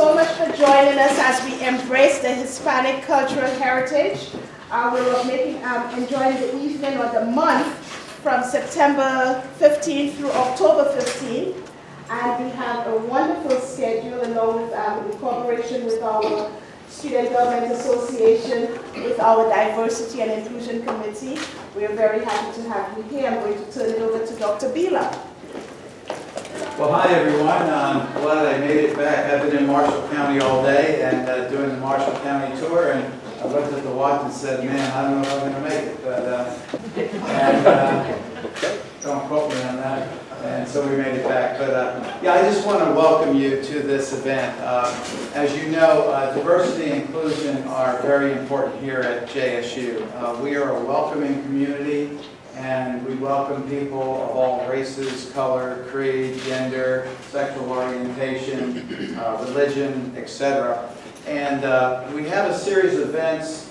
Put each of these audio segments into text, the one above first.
so much for joining us as we embrace the Hispanic cultural heritage. We're enjoying the evening or the month from September 15th through October 15th. And we have a wonderful schedule along with in cooperation with our Student Government Association, with our Diversity and Inclusion Committee. We are very happy to have you here. I'm going to turn it over to Dr. Bila. Well, hi everyone. I'm glad I made it back. I've been in Marshall County all day and doing the Marshall County tour, and I looked at the watch and said, man, I don't know if I'm going to make it, but don't quote me on that. And so we made it back. But yeah, I just want to welcome you to this event. As you know, diversity and inclusion are very important here at JSU. We are a welcoming community, and we welcome people of all races, color, creed, gender, sexual orientation, religion, etc. And we have a series of events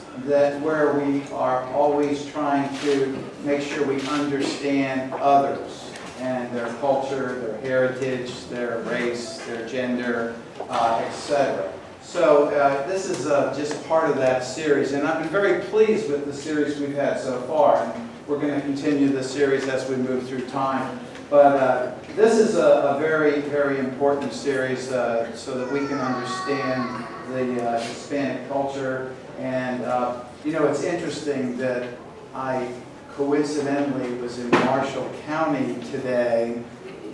where we are always trying to make sure we understand others and their culture, their heritage, their race, their gender, etc. So this is just part of that series, and I've been very pleased with the series we've had so far. And we're going to continue the series as we move through time. But this is a very, very important series so that we can understand the Hispanic culture. And, you know, it's interesting that I coincidentally was in Marshall County today,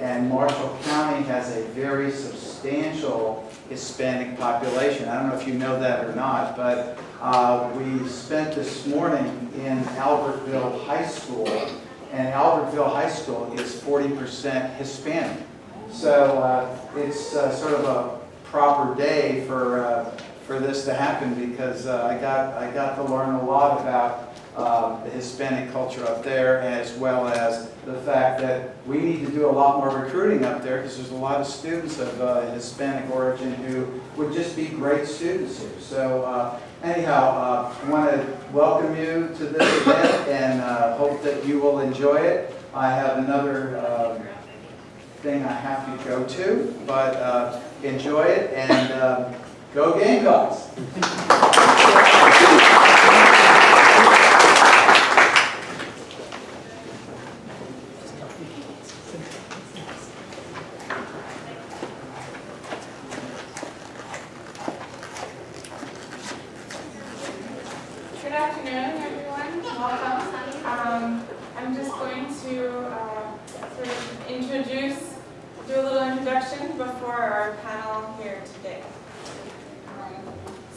and Marshall County has a very substantial Hispanic population. I don't know if you know that or not, but we spent this morning in Albertville High School, and Albertville High School is 40% Hispanic. So it's sort of a proper day for this to happen, because I got to learn a lot about the Hispanic culture up there, as well as the fact that we need to do a lot more recruiting up there, because there's a lot of students of Hispanic origin who would just be great students here. So anyhow, I want to welcome you to this event and hope that you will enjoy it. I have another thing I have to go to, but enjoy it and go Gamecocks! Good afternoon, everyone. Welcome. I'm just going to sort of do a little introduction before our panel here today.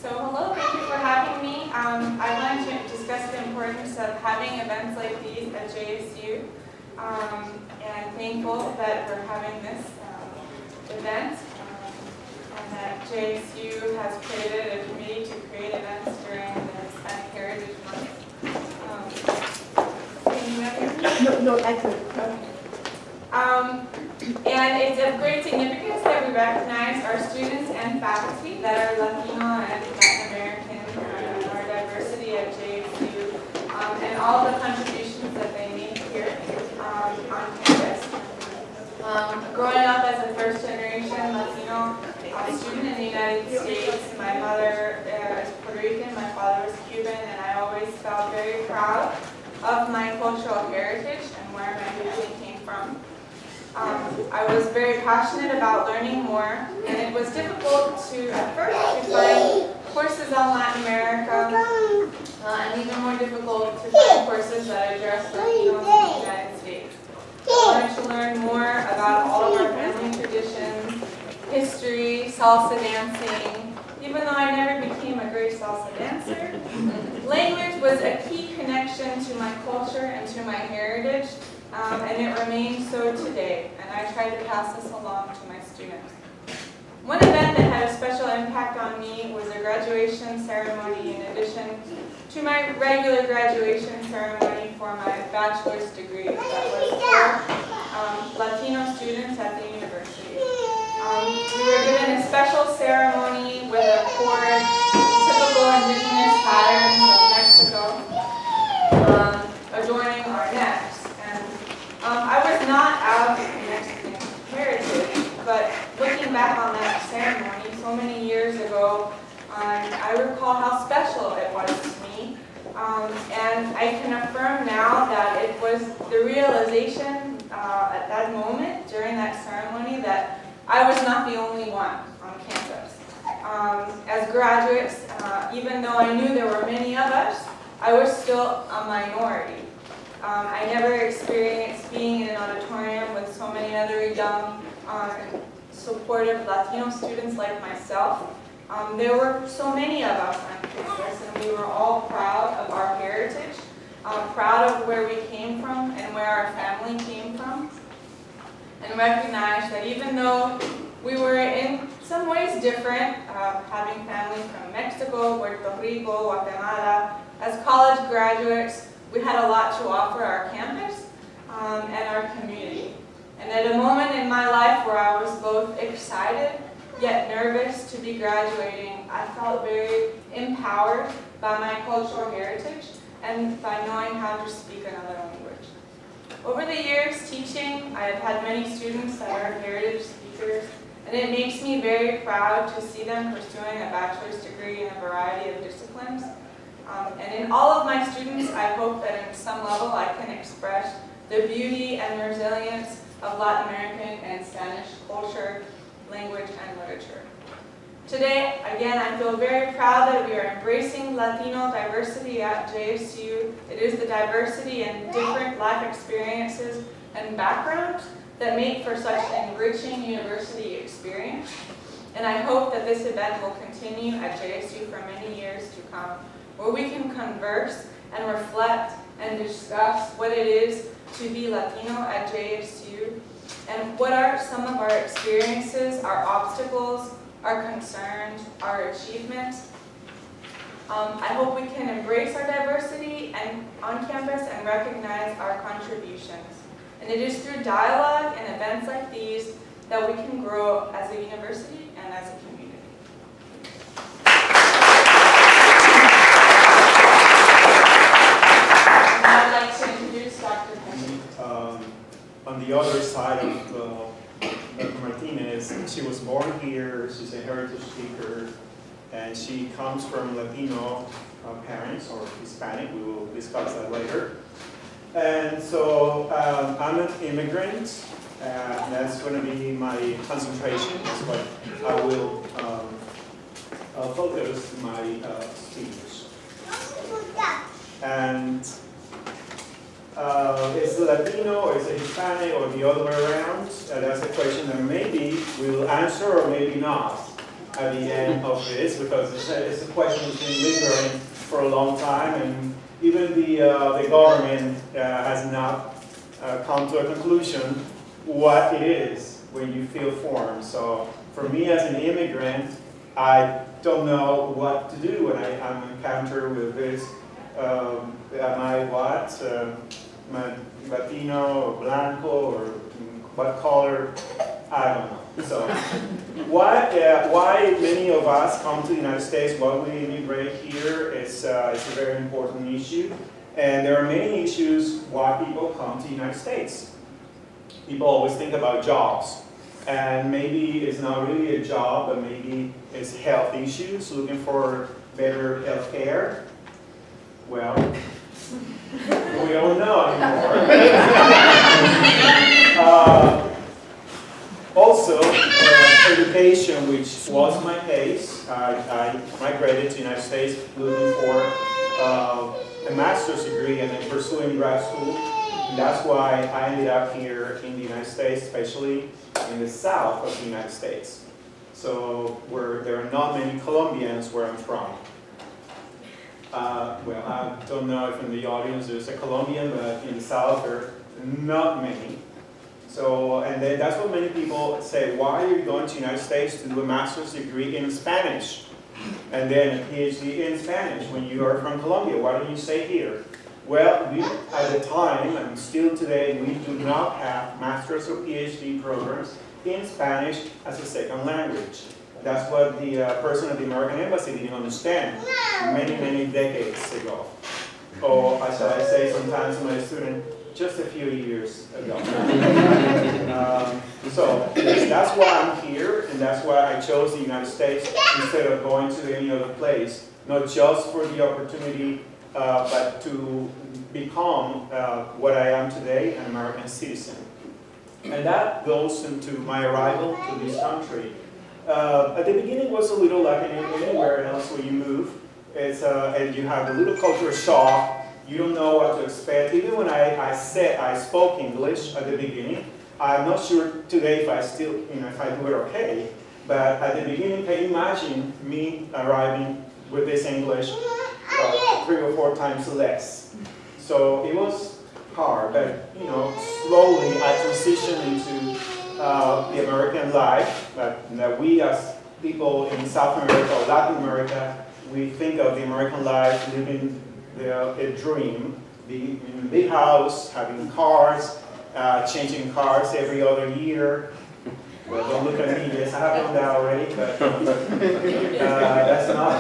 So hello, thank you for having me. I wanted to discuss the importance of having events like these at JSU, and thankful that we're having this event, and that JSU has created a committee to create events during the Hispanic Heritage Month. Can you hear me? No, I could. And it's of great significance that we recognize our students and faculty that are Latino and Latin American, our diversity at JSU, and all the contributions that they make here on campus. Growing up as a first-generation Latino student in the United States, my mother is Puerto Rican, my father was Cuban, and I always felt very proud of my cultural heritage and where my family came from. I was very passionate about learning more, and it was difficult at first to find courses on Latin America, and even more difficult to find courses that address Latinos in the United States. I wanted to learn more about all of our family traditions, history, salsa dancing. Even though I never became a great salsa dancer, language was a key connection to my culture and to my heritage. And it remains so today, and I try to pass this along to my students. One event that had a special impact on me was a graduation ceremony in addition to my regular graduation ceremony for my bachelor's degree that was for Latino students at the university. We were given a special ceremony with a cord, typical indigenous patterns of Mexico, adorning our necks. I was not of Mexican heritage, but looking back on that ceremony, so many years ago, I recall how special it was to me. And I can affirm now that it was the realization at that moment during that ceremony that I was not the only one on campus. As graduates, even though I knew there were many of us, I was still a minority. I never experienced being in an auditorium with so many other young, supportive Latino students like myself. There were so many of us on campus, and we were all proud of our heritage, proud of where we came from and where our family came from, and recognized that even though we were in some ways different, having family from Mexico, Puerto Rico, Guatemala, as college graduates, we had a lot to offer our campus and our community. And at a moment in my life where I was both excited yet nervous to be graduating, I felt very empowered by my cultural heritage and by knowing how to speak another language. Over the years teaching, I have had many students that are heritage speakers, and it makes me very proud to see them pursuing a bachelor's degree in a variety of disciplines. And in all of my students, I hope that in some level I can express the beauty and resilience of Latin American and Spanish culture, language, and literature. Today, again, I feel very proud that we are embracing Latino diversity at JSU. It is the diversity and different life experiences and backgrounds that make for such an enriching university experience. And I hope that this event will continue at JSU for many years to come, where we can converse and reflect and discuss what it is to be Latino at JSU, and what are some of our experiences, our obstacles, our concerns, our achievements. I hope we can embrace our diversity and on campus and recognize our contributions. And it is through dialogue and events like these that we can grow as a university and as a community. And I'd like to introduce Dr. Pacheco. On the other side of Dr. Martinez, she was born here, she's a heritage speaker, and she comes from Latino parents, or Hispanic, we will discuss that later. And so I'm an immigrant, and that's going to be my concentration, that's what I will focus my speech. And is it Latino, or is it Hispanic, or the other way around? That's a question that maybe we'll answer or maybe not at the end of this, because it's a question that's been lingering for a long time, and even the government has not come to a conclusion what it is when you fill forms. So for me as an immigrant, I don't know what to do when I'm encountered with this. Am I what? Am I Latino or Blanco or what color? I don't know. So why many of us come to the United States, why we immigrate here, is a very important issue. And there are many issues why people come to the United States. People always think about jobs. And maybe it's not really a job, but maybe it's health issues, looking for better health care. Well, we don't know anymore. Also, education, which was my case. I migrated to the United States looking for a master's degree and then pursuing grad school. And that's why I ended up here in the United States, especially in the south of the United States. So where there are not many Colombians where I'm from. Well, I don't know if in the audience there's a Colombian, but in the South there are not many. So, and then that's what many people say, why are you going to the United States to do a master's degree in Spanish? And then a PhD in Spanish when you are from Colombia, why don't you stay here? Well, we, at the time, and still today, we do not have master's or PhD programs in Spanish as a second language. That's what the person at the American Embassy didn't understand many, many decades ago. Or as I say sometimes to my students, just a few years ago. So that's why I'm here, and that's why I chose the United States instead of going to any other place, not just for the opportunity, but to become what I am today, an American citizen. And that goes into my arrival to this country. At the beginning, it was a little like anywhere else where you move. And you have a little culture shock. You don't know what to expect. Even when I spoke English at the beginning, I'm not sure today if I still, if I do it okay. But at the beginning, can you imagine me arriving with this English 3 or 4 times less? So it was hard, but slowly I transitioned into the American life. That we as people in South America or Latin America, we think of the American life living a dream, being in a big house, having cars, changing cars every other year. Well, don't look at me, yes, I have done that already, but that's not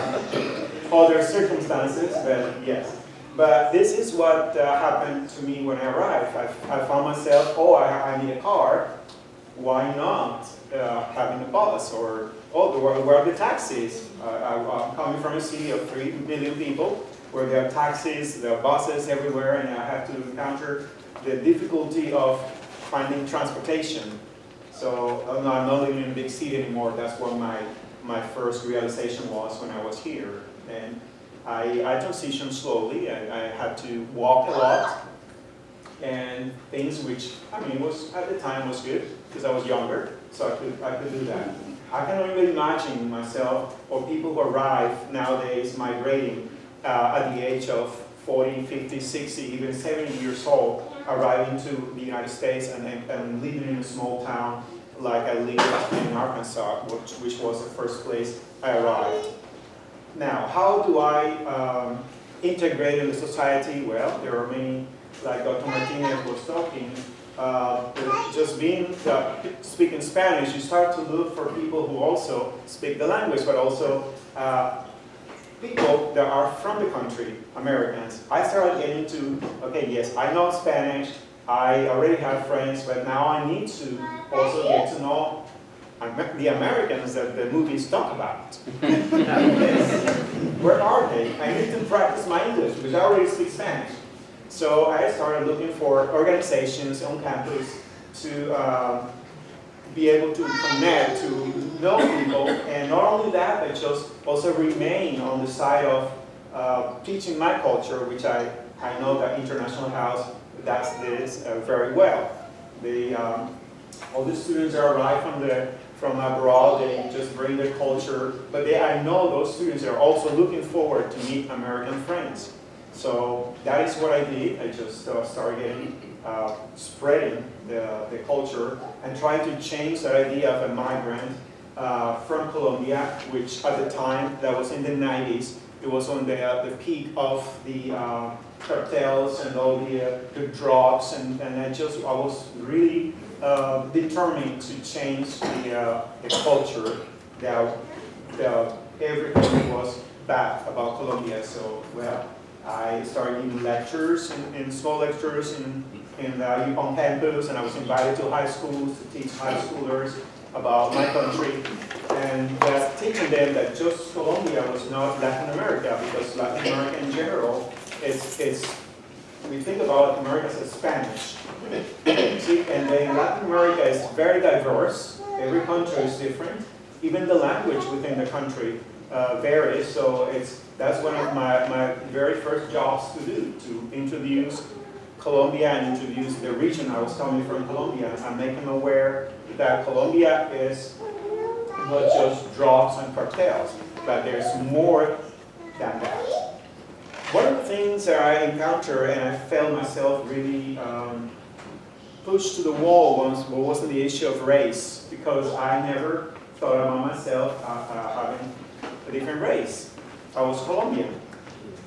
other circumstances, but yes. But this is what happened to me when I arrived. I found myself, I need a car. Why not having a bus? Or, where are the taxis? I'm coming from a city of 3 million people where there are taxis, there are buses everywhere, and I have to encounter the difficulty of finding transportation. So I'm not living in a big city anymore. That's what my first realization was when I was here. And I transitioned slowly. I had to walk a lot. And things which, was at the time was good because I was younger, so I could do that. I cannot even imagine myself or people who arrive nowadays migrating at the age of 40, 50, 60, even 70 years old, arriving to the United States and living in a small town like I lived in Arkansas, which was the first place I arrived. Now, how do I integrate in the society? Well, there are many, like Dr. Martinez was talking, just speaking Spanish, you start to look for people who also speak the language, but also people that are from the country, Americans. I started getting to, okay, yes, I know Spanish, I already have friends, but now I need to also get to know the Americans that the movies talk about. Where are they? I need to practice my English, because I already speak Spanish. So I started looking for organizations on campus to be able to connect, to know people, and not only that, but just also remain on the side of teaching my culture, which I know that International House does this very well. All the students that arrive from abroad, they just bring their culture, but I know those students are also looking forward to meet American friends. So that is what I did. I just started spreading the culture and trying to change the idea of a migrant from Colombia, which at the time, that was in the 90s, it was on the peak of the cartels and all the drugs, and I was really determined to change the culture that everything was bad about Colombia. So, well, I started giving lectures, in small lectures on campus, and I was invited to high schools to teach high schoolers about my country, and just teaching them that just Colombia was not Latin America, because Latin America in general we think about America as Spanish. See, and then Latin America is very diverse. Every country is different. Even the language within the country varies. So that's one of my very first jobs to do, to introduce Colombia and introduce the region. I was coming from Colombia and make them aware that Colombia is not just drugs and cartels, but there's more than that. One of the things that I encountered and I felt myself really pushed to the wall once was the issue of race, because I never thought about myself having a different race. I was Colombian.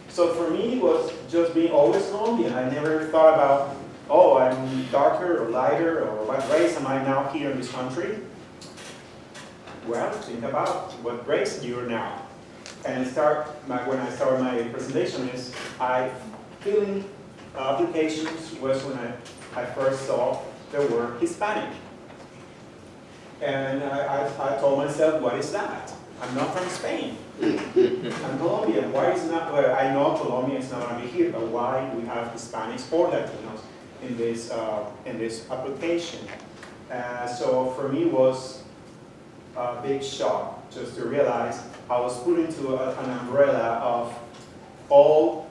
So for me, it was just being always Colombian. I never thought about, I'm darker or lighter, or what race am I now here in this country? Well, think about what race you're now. And when I start my presentation I feeling applications was when I first saw the word Hispanic. And I told myself, what is that? I'm not from Spain. I'm Colombian. Why is not? Well, I know Colombia is not going to be here, but why do we have Hispanics or Latinos in this application? So for me, it was a big shock just to realize I was put into an umbrella of all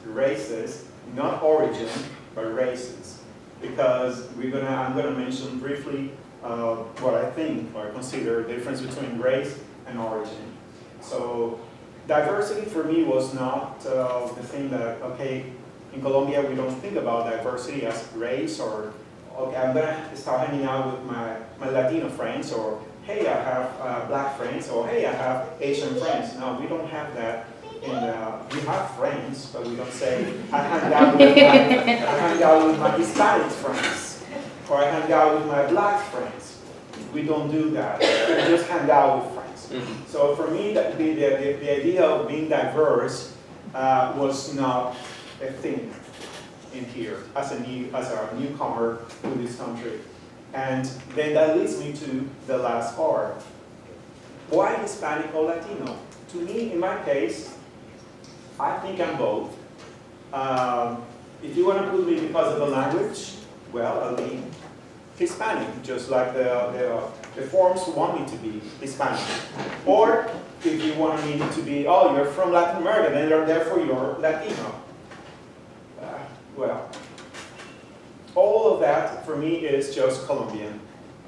races, not origin, but races. Because I'm gonna mention briefly what I think or consider the difference between race and origin. So diversity for me was not the thing that, okay, in Colombia we don't think about diversity as race or, okay, I'm gonna start hanging out with my Latino friends, or hey, I have black friends, or hey, I have Asian friends. No, we don't have that. We have friends, but we don't say, I hang out with my Hispanic friends, or I hang out with my black friends. We don't do that. We just hang out with friends. So for me, the idea of being diverse was not a thing in here as a newcomer to this country. And then that leads me to the last part. Why Hispanic or Latino? To me, in my case, I think I'm both. If you want to put me because of the language, well, I'll be Hispanic, just like the forms want me to be Hispanic. Or if you want me to be, oh, you're from Latin America, then therefore you're Latino. Well, all of that for me is just Colombian.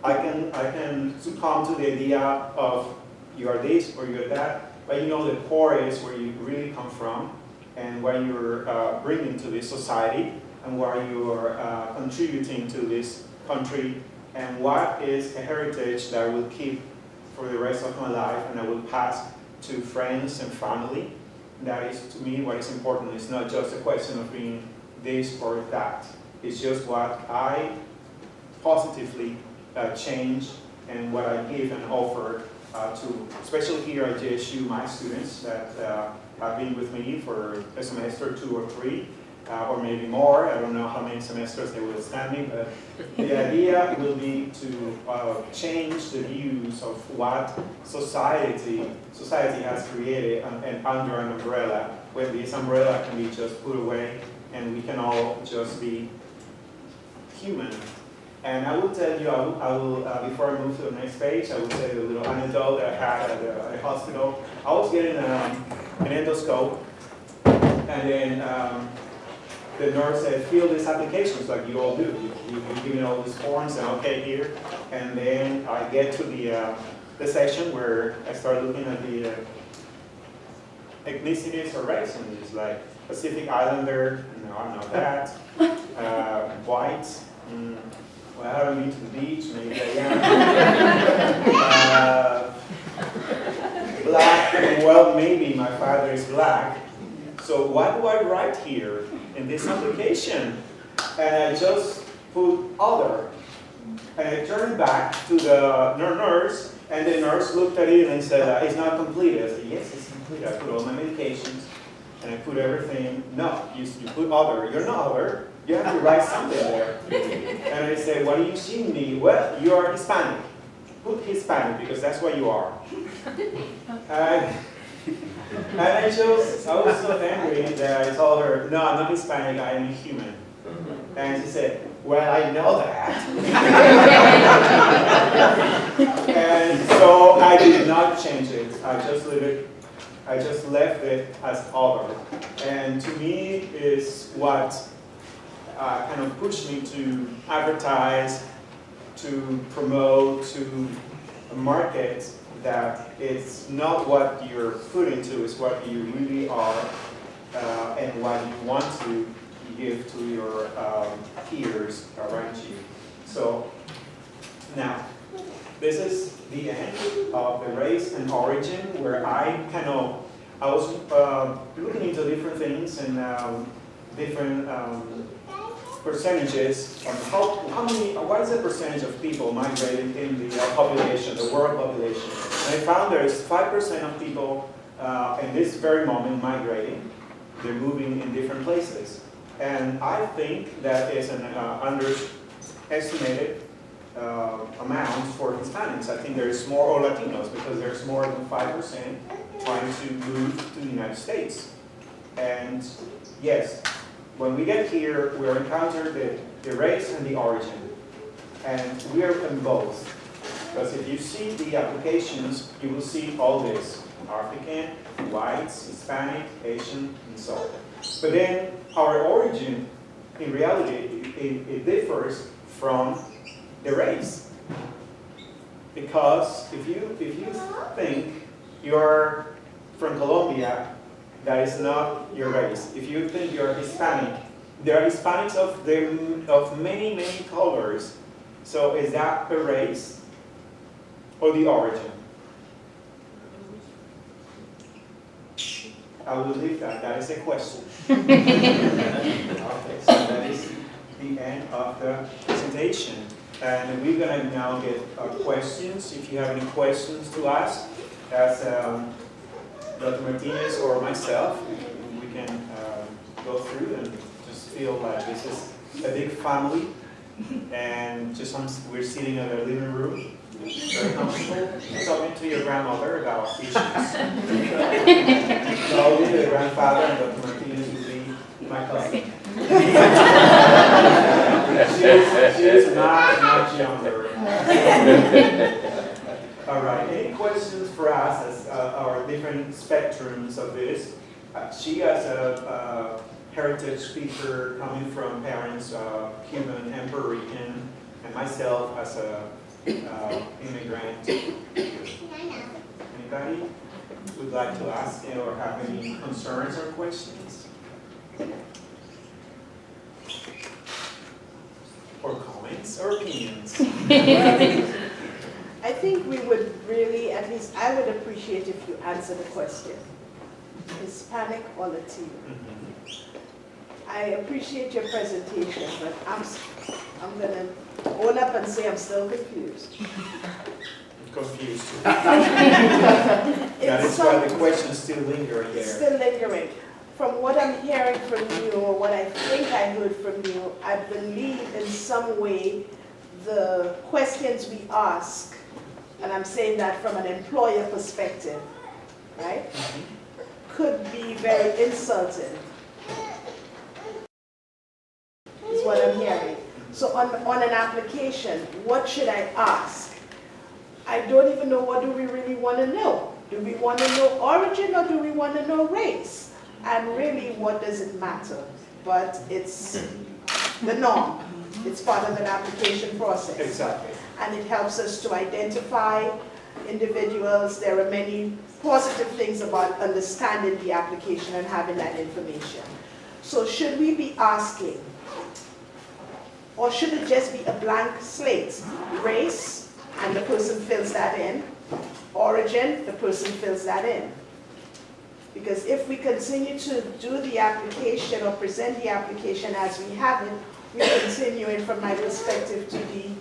I can succumb to the idea of you are this or you're that, but you know the core is where you really come from and what you're bringing to this society and what you're contributing to this country and what is a heritage that I will keep for the rest of my life and I will pass to friends and family. That is, to me, what is important. It's not just a question of being this or that. It's just what I positively change and what I give and offer to, especially here at JSU, my students that have been with me for a semester, 2 or 3, or maybe more. I don't know how many semesters they will stand me, but the idea will be to change the views of what society has created and under an umbrella, where this umbrella can be just put away and we can all just be human. And I will tell you, I will before I move to the next page, I will tell you a little anecdote that I had at the hospital. I was getting an endoscope, and then the nurse said, fill these applications like you all do. You give me all these forms, and okay, here. And then I get to the section where I start looking at the ethnicities or race, and it's like Pacific Islander, no, I'm not that. White, well, I haven't been to the beach, maybe I am. Black, well, maybe my father is black. So what do I write here in this application? And I just put other. And I turned back to the nurse, and the nurse looked at it and said, it's not complete. I said, yes, it's complete. I put all my medications, and I put everything. No, you put other. You're not other. You have to write something there. And I said, what do you see in me? Well, you are Hispanic. Put Hispanic, because that's what you are. And I was so angry that I told her, no, I'm not Hispanic, I am a human. And she said, well, I know that. And so I did not change it. I just left it as other. And to me is what kind of pushed me to advertise, to promote, to market that it's not what you're put into, it's what you really are and what you want to give to your peers around you. So now, this is the end of the race and origin, where I was looking into different things and different percentages on what is the percentage of people migrating in the population, the world population. And I found there is 5% of people in this very moment migrating. They're moving in different places. And I think that is an underestimated amount for Hispanics. I think there's more, or Latinos, because there's more than 5% trying to move to the United States. And yes, when we get here, we're encountering the race and the origin. And we are in both. Because if you see the applications, you will see all this: African, whites, Hispanic, Asian, and so on. But then our origin, in reality, it differs from the race. Because if you think you're from Colombia, that is not your race. If you think you're Hispanic, there are Hispanics of many, many colors. So is that the race or the origin? I will leave that. That is a question. Okay, so that is the end of the presentation. And we're going to now get questions. If you have any questions to ask, as Dr. Martinez or myself, we can go through and just feel like this is a big family. And just we're sitting in a living room, very comfortable, talking to your grandmother about issues. So I'll be the grandfather, and Dr. Martinez will be my cousin. She is much younger. All right, any questions for us as our different spectrums of this? She has a heritage speaker coming from parents, Cuban and Puerto Rican, and myself as a immigrant. Anybody would like to ask or have any concerns or questions? Or comments or opinions? I think we would really, at least I would appreciate if you answer the question: Hispanic or Latino? I appreciate your presentation, but I'm going to own up and say I'm still confused. Confused. That is why the question is still lingering there. Still lingering. From what I'm hearing from you, or what I think I heard from you, I believe in some way the questions we ask, and I'm saying that from an employer perspective, right, could be very insulting. Is what I'm hearing. So on an application, what should I ask? I don't even know, what do we really want to know? Do we want to know origin, or do we want to know race? And really, what does it matter? But it's the norm. It's part of an application process. Exactly. And it helps us to identify individuals. There are many positive things about understanding the application and having that information. So should we be asking, or should it just be a blank slate? Race, and the person fills that in. Origin, the person fills that in. Because if we continue to do the application or present the application as we have it, we're continuing, from my perspective, to be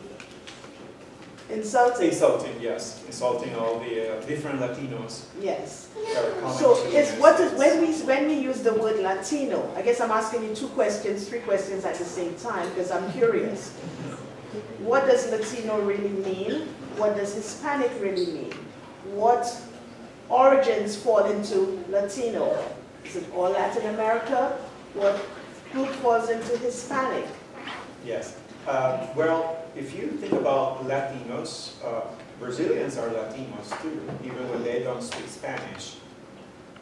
insulting. Insulting, yes. Insulting all the different Latinos. Yes. That are coming So to the it's United States. when we use the word Latino, I guess I'm asking you 2 questions, 3 questions at the same time, because I'm curious. What does Latino really mean? What does Hispanic really mean? What origins fall into Latino? Is it all Latin America? What group falls into Hispanic? Yes. Well, if you think about Latinos, Brazilians are Latinos too, even when they don't speak Spanish.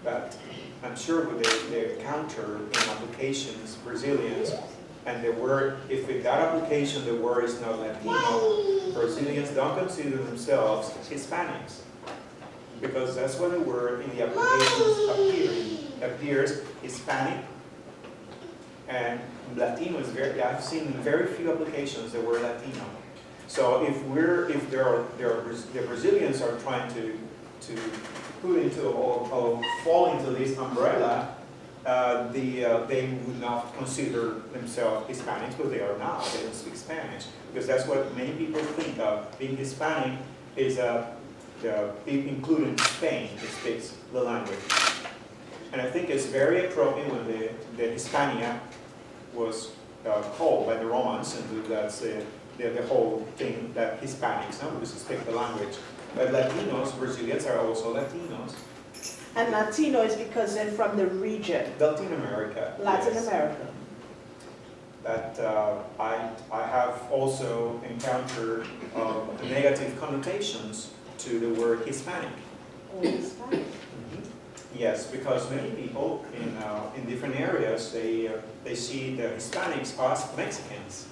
But I'm sure with they encounter in applications Brazilians, and the word, if in that application the word is not Latino, Brazilians don't consider themselves Hispanics. Because that's when the word in the applications appears Hispanic, and Latino is I've seen in very few applications the word Latino. So if the Brazilians are trying to put into or fall into this umbrella, they would not consider themselves Hispanics, but they are not. They don't speak Spanish, because that's what many people think of. Being Hispanic is including Spain, that speaks the language. And I think it's very appropriate when the Hispania was called by the Romans, and that's the whole thing that Hispanics, because they speak the language. But Latinos, Brazilians are also Latinos. And Latino is because they're from the region, Latin America. Latin yes. America. That I have also encountered negative connotations to the word Hispanic. Oh, Hispanic. Mhm. Yes, because many people in different areas, they see the Hispanics as Mexicans.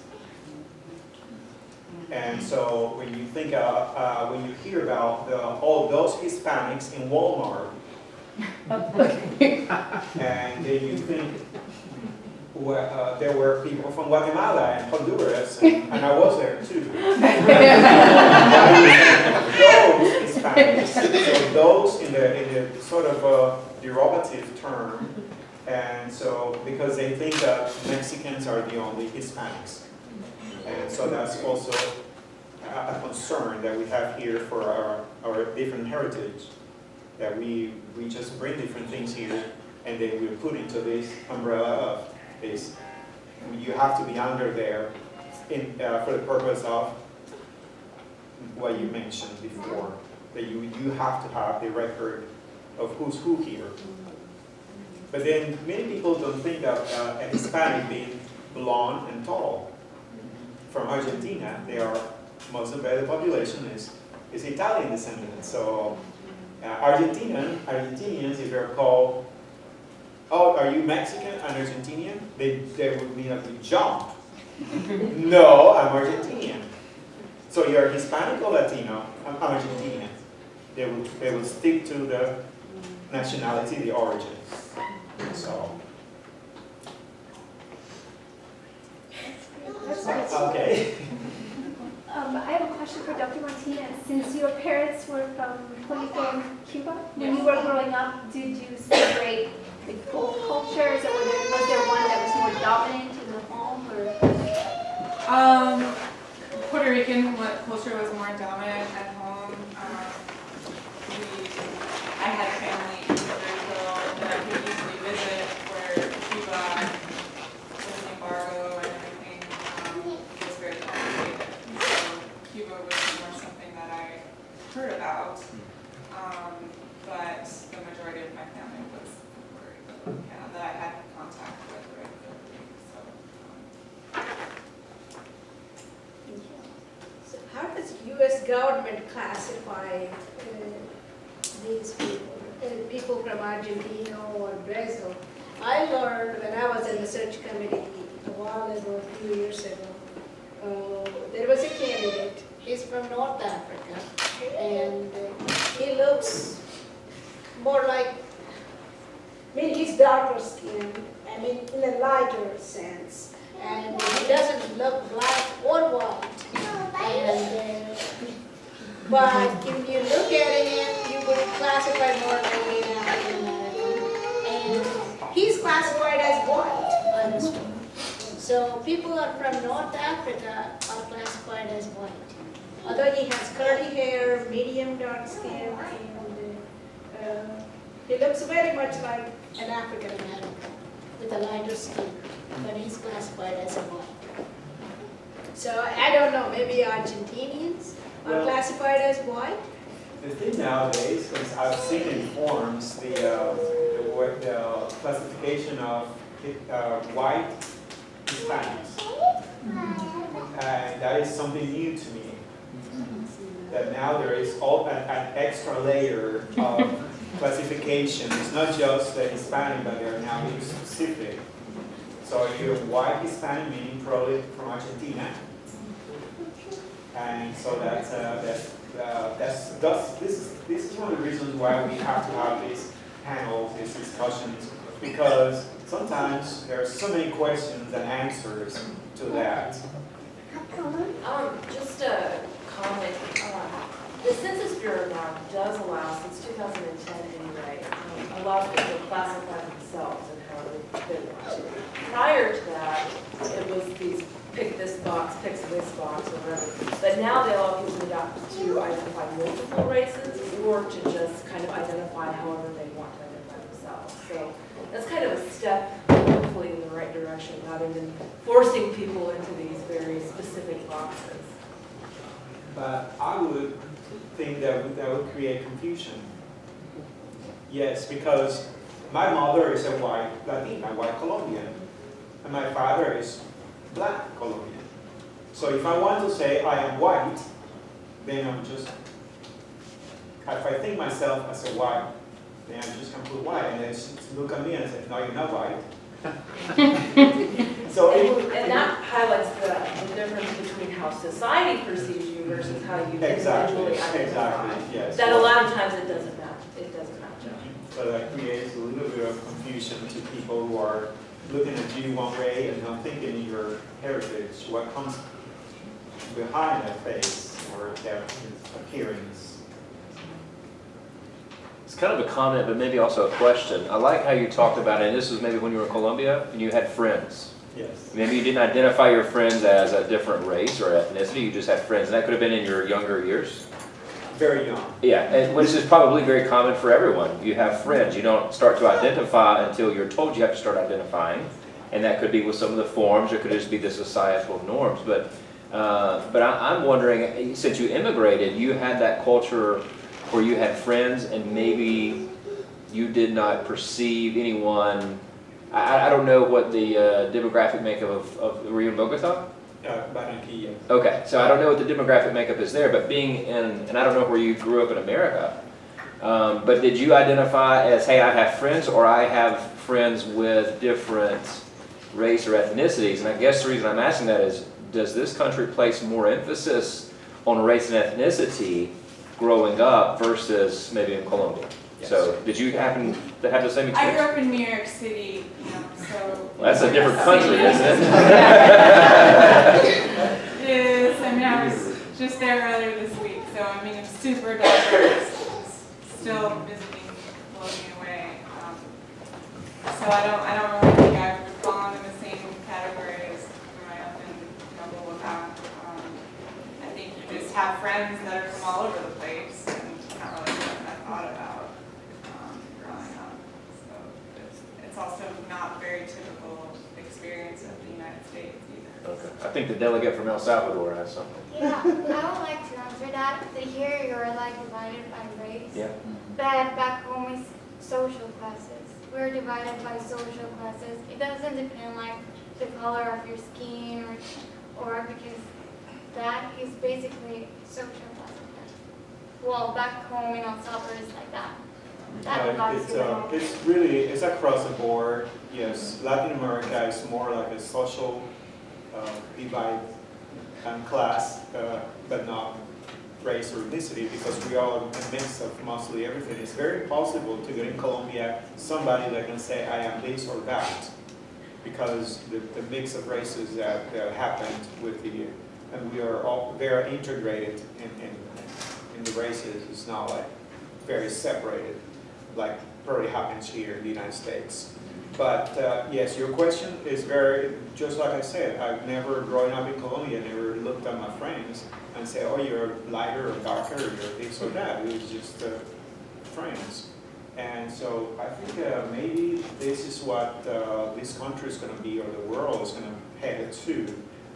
And so when you think, when you hear about all those Hispanics in Walmart, and then you think, well, there were people from Guatemala and Honduras, and I was there too. Those Hispanics, so those in the sort of derogative term, and so because they think that Mexicans are the only Hispanics. And so that's also a concern that we have here for our different heritage, that we just bring different things here, and then we're put into this umbrella of this. You have to be under there for the purpose of what you mentioned before, that you have to have the record of who's who here. But then many people don't think of a Hispanic being blonde and tall. From Argentina, most of the population is Italian descendant. So Argentinians, if they're called, oh, are you Mexican and Argentinian? They would immediately jump. No, I'm Argentinian. So you're Hispanic or Latino? I'm Argentinian. They would stick to the nationality, the origin. So. Okay. I have a question for Dr. Martinez. Since your parents were from Cuba, when you were growing up, did you celebrate both cultures, or was there one that was more dominant in the home? Or? Puerto Rican culture was more dominant at home. I had family in Puerto Rico that I could easily visit, where Cuba, with an embargo and everything, was very complicated. So Cuba was more something that I heard about, but the majority of my family was from Puerto Rico, that I had contact with regularly. So how does U.S. government classify these people? People from Argentina or Brazil? I learned when I was in the search committee a while ago, a few years ago, there was a candidate. He's from North Africa, and he looks more like, he's darker skinned, in a lighter sense, and he doesn't look black or white. And but if you look at him, you would classify more like an African American, and he's classified as white, understood. So people are from North Africa are classified as white. Although he has curly hair, medium dark skin, and he looks very much like an African American with a lighter skin, but he's classified as a white. So I don't know, maybe Argentinians are classified as white? The thing nowadays, because I've seen in forms the classification of white Hispanics, and that is something new to me. That now there is an extra layer of classification. It's not just the Hispanic, but they're now being specific. So you're white Hispanic, meaning probably from Argentina, and so this is one of the reasons why we have to have these panels, these discussions, because sometimes there are so many questions and answers to that. Just a comment. The Census Bureau now does allow, since 2010 anyway, allows people to classify themselves and how they want to. Prior to that, it was these pick this box, pick this box, or whatever. But now they allow people to identify multiple races or to just kind of identify however they want to identify themselves. So that's kind of a step, hopefully, in the right direction, rather than forcing people into these very specific boxes. But I would think that would create confusion. Yes, because my mother is a white Latina, white Colombian, and my father is black Colombian. So if I want to say I am white, then I'm just, if I think myself as a white, then I'm just going to put white, and then look at me and say, no, you're not white. So And that highlights the difference between how society perceives you versus how you individually identify. Exactly, yes. That a lot of times it doesn't match. It doesn't match up. So that creates a little bit of confusion to people who are looking at you one way and not thinking your heritage, what comes behind that face or their appearance. It's kind of a comment, but maybe also a question. I like how you talked about it, and this was maybe when you were in Colombia, and you had friends. Yes. Maybe you didn't identify your friends as a different race or ethnicity, you just had friends, and that could have been in your younger years. Very young. Yeah, and which is probably very common for everyone. You have friends, you don't start to identify until you're told you have to start identifying, and that could be with some of the forms, or it could just be the societal norms. But I'm wondering, since you immigrated, you had that culture where you had friends and maybe you did not perceive anyone. I don't know what the demographic makeup of were you in Bogota? Barranquilla. Okay, so I don't know what the demographic makeup is there, but being in, and I don't know where you grew up in America, but did you identify as, hey, I have friends, or I have friends with different race or ethnicities? And I guess the reason I'm asking that is, does this country place more emphasis on race and ethnicity growing up versus maybe in Colombia? Yes. So did you happen to have the same I experience? grew up in New York City, so. Well, that's a different country, isn't it? It is. I mean, I was just there earlier this week, so I mean, it's super diverse. Still visiting, blowing me away. So I don't really think I would fall into the same category as growing up in Bogota. I think you just have friends that are from all over the place, and not really something I thought about growing up. So it's also not very typical experience of the United States either. Okay. I think the delegate from El Salvador has something. Yeah, I would like to answer that. Here you're like divided by race. Yeah. But back home is social classes. We're divided by social classes. It doesn't depend like the color of your skin or because that is basically social classes. Well, back home in El Salvador is like that. That applies to all. It's across the board. Yes, Latin America is more like a social divide and class, but not race or ethnicity, because we are a mix of mostly everything. It's very possible to get in Colombia somebody that can say I am this or that, because the mix of races that happened with the, and we are all very integrated in the races. It's not like very separated, like probably happens here in the United States. But yes, your question is very, just like I said, I've never, growing up in Colombia, never looked at my friends and say, oh, you're lighter or darker, or you're this or that. It was just friends. And so I think maybe this is what this country is going to be, or the world is going to head to.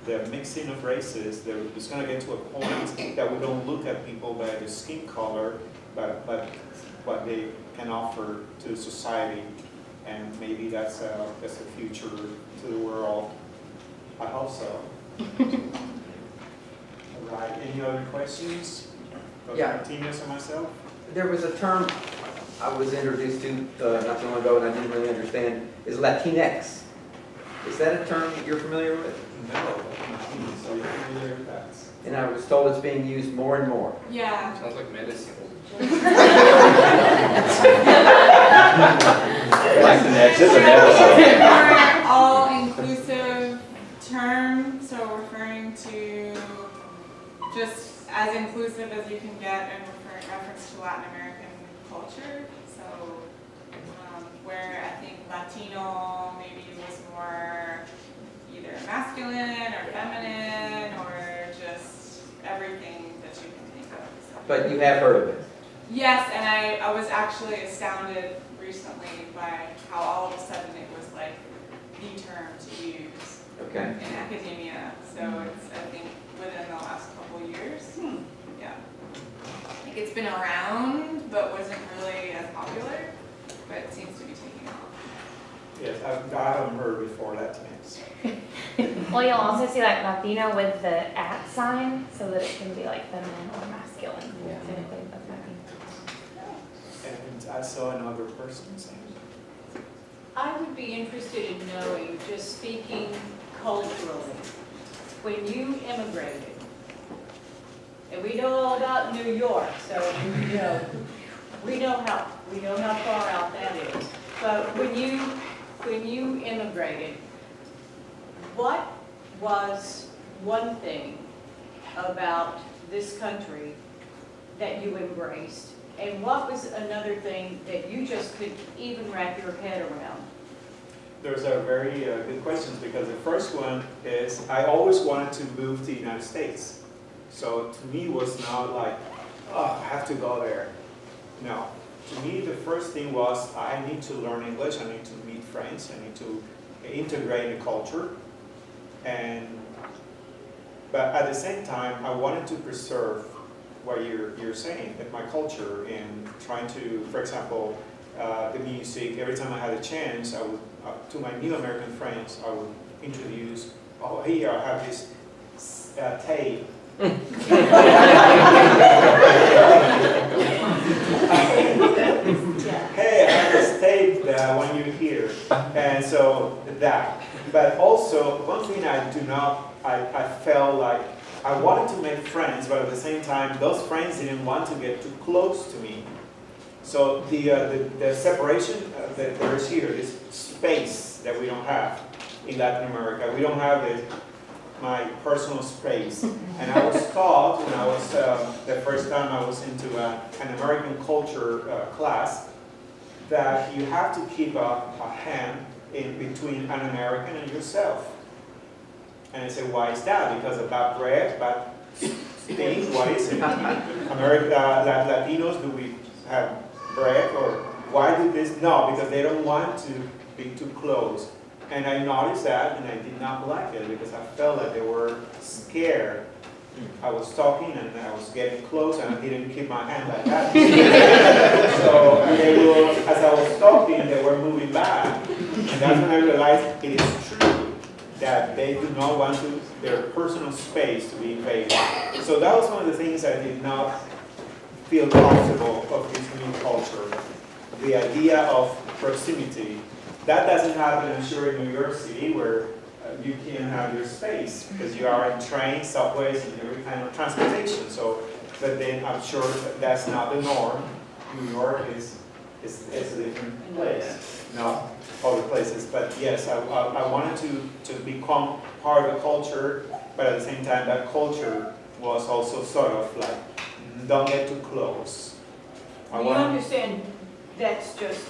The mixing of races. It's going to get to a point that we don't look at people by their skin color, but what they can offer to society. And maybe that's a future to the world. I hope so. All right, any other questions? Dr. Yeah. Martinez or myself? There was a term I was introduced to not too long ago, and I didn't really understand, is Latinx. Is that a term that you're familiar with? No, Martinez, so you're familiar with that? And I was told it's being used more and more. Yeah. Sounds like medicine. Like the next is a It's medicine. a more all-inclusive term, so referring to just as inclusive as you can get in reference to Latin American culture. So where I think Latino maybe was more either masculine or feminine or just everything that you can think of. So. But you have heard of it. Yes, and I was actually astounded recently by how all of a sudden it was like the term to use. Okay. in academia. So it's, I think, within the last couple years. Yeah. Like it's been around, but wasn't really as popular, but it seems to be taking off. Yes, I haven't heard before that term. Well, you'll also see like Latino with the @ sign, so that it can be like feminine or masculine. Yeah. So anything that's maybe- And I saw another person saying, I would be interested in knowing, just speaking culturally, when you immigrated, and we know all about New York, so we know how far out that is. But when you immigrated, what was one thing about this country that you embraced? And what was another thing that you just could even wrap your head around? those are very good questions, because the first one is I always wanted to move to the United States. So to me it was not like, oh, I have to go there. No. To me the first thing was I need to learn English, I need to meet friends, I need to integrate the culture. But at the same time I wanted to preserve what you're saying, that my culture, and trying to, for example, the music. Every time I had a chance, I would, to my new American friends, I would introduce, oh, here I have this tape. Hey, I have this tape that I want you to hear. And so that. But also, one thing I felt like I wanted to make friends, but at the same time, those friends didn't want to get too close to me. So the separation that there is here, this space that we don't have in Latin America, we don't have my personal space. And I was taught when I was, the first time I was into an American culture class, that you have to keep a hand in between an American and yourself. And I said, why is that? Because of bad bread, bad things, what is it? Latinos, do we have bread, or why do this? No, because they don't want to be too close. And I noticed that, and I did not like it, because I felt like they were scared. I was talking, and I was getting close, and I didn't keep my hand like that. So they were, as I was talking, they were moving back. And that's when I realized it is true that they do not want their personal space to be invaded. So that was one of the things I did not feel comfortable of this new culture. The idea of proximity. That doesn't happen, I'm sure, in New York City, where you can have your space, because you are in trains, subways, and every kind of transportation. So, but then I'm sure that's not the norm. New York is a different place, not other places. But yes, I wanted to become part of the culture, but at the same time, that culture was also sort of like, don't get too close. You understand that's just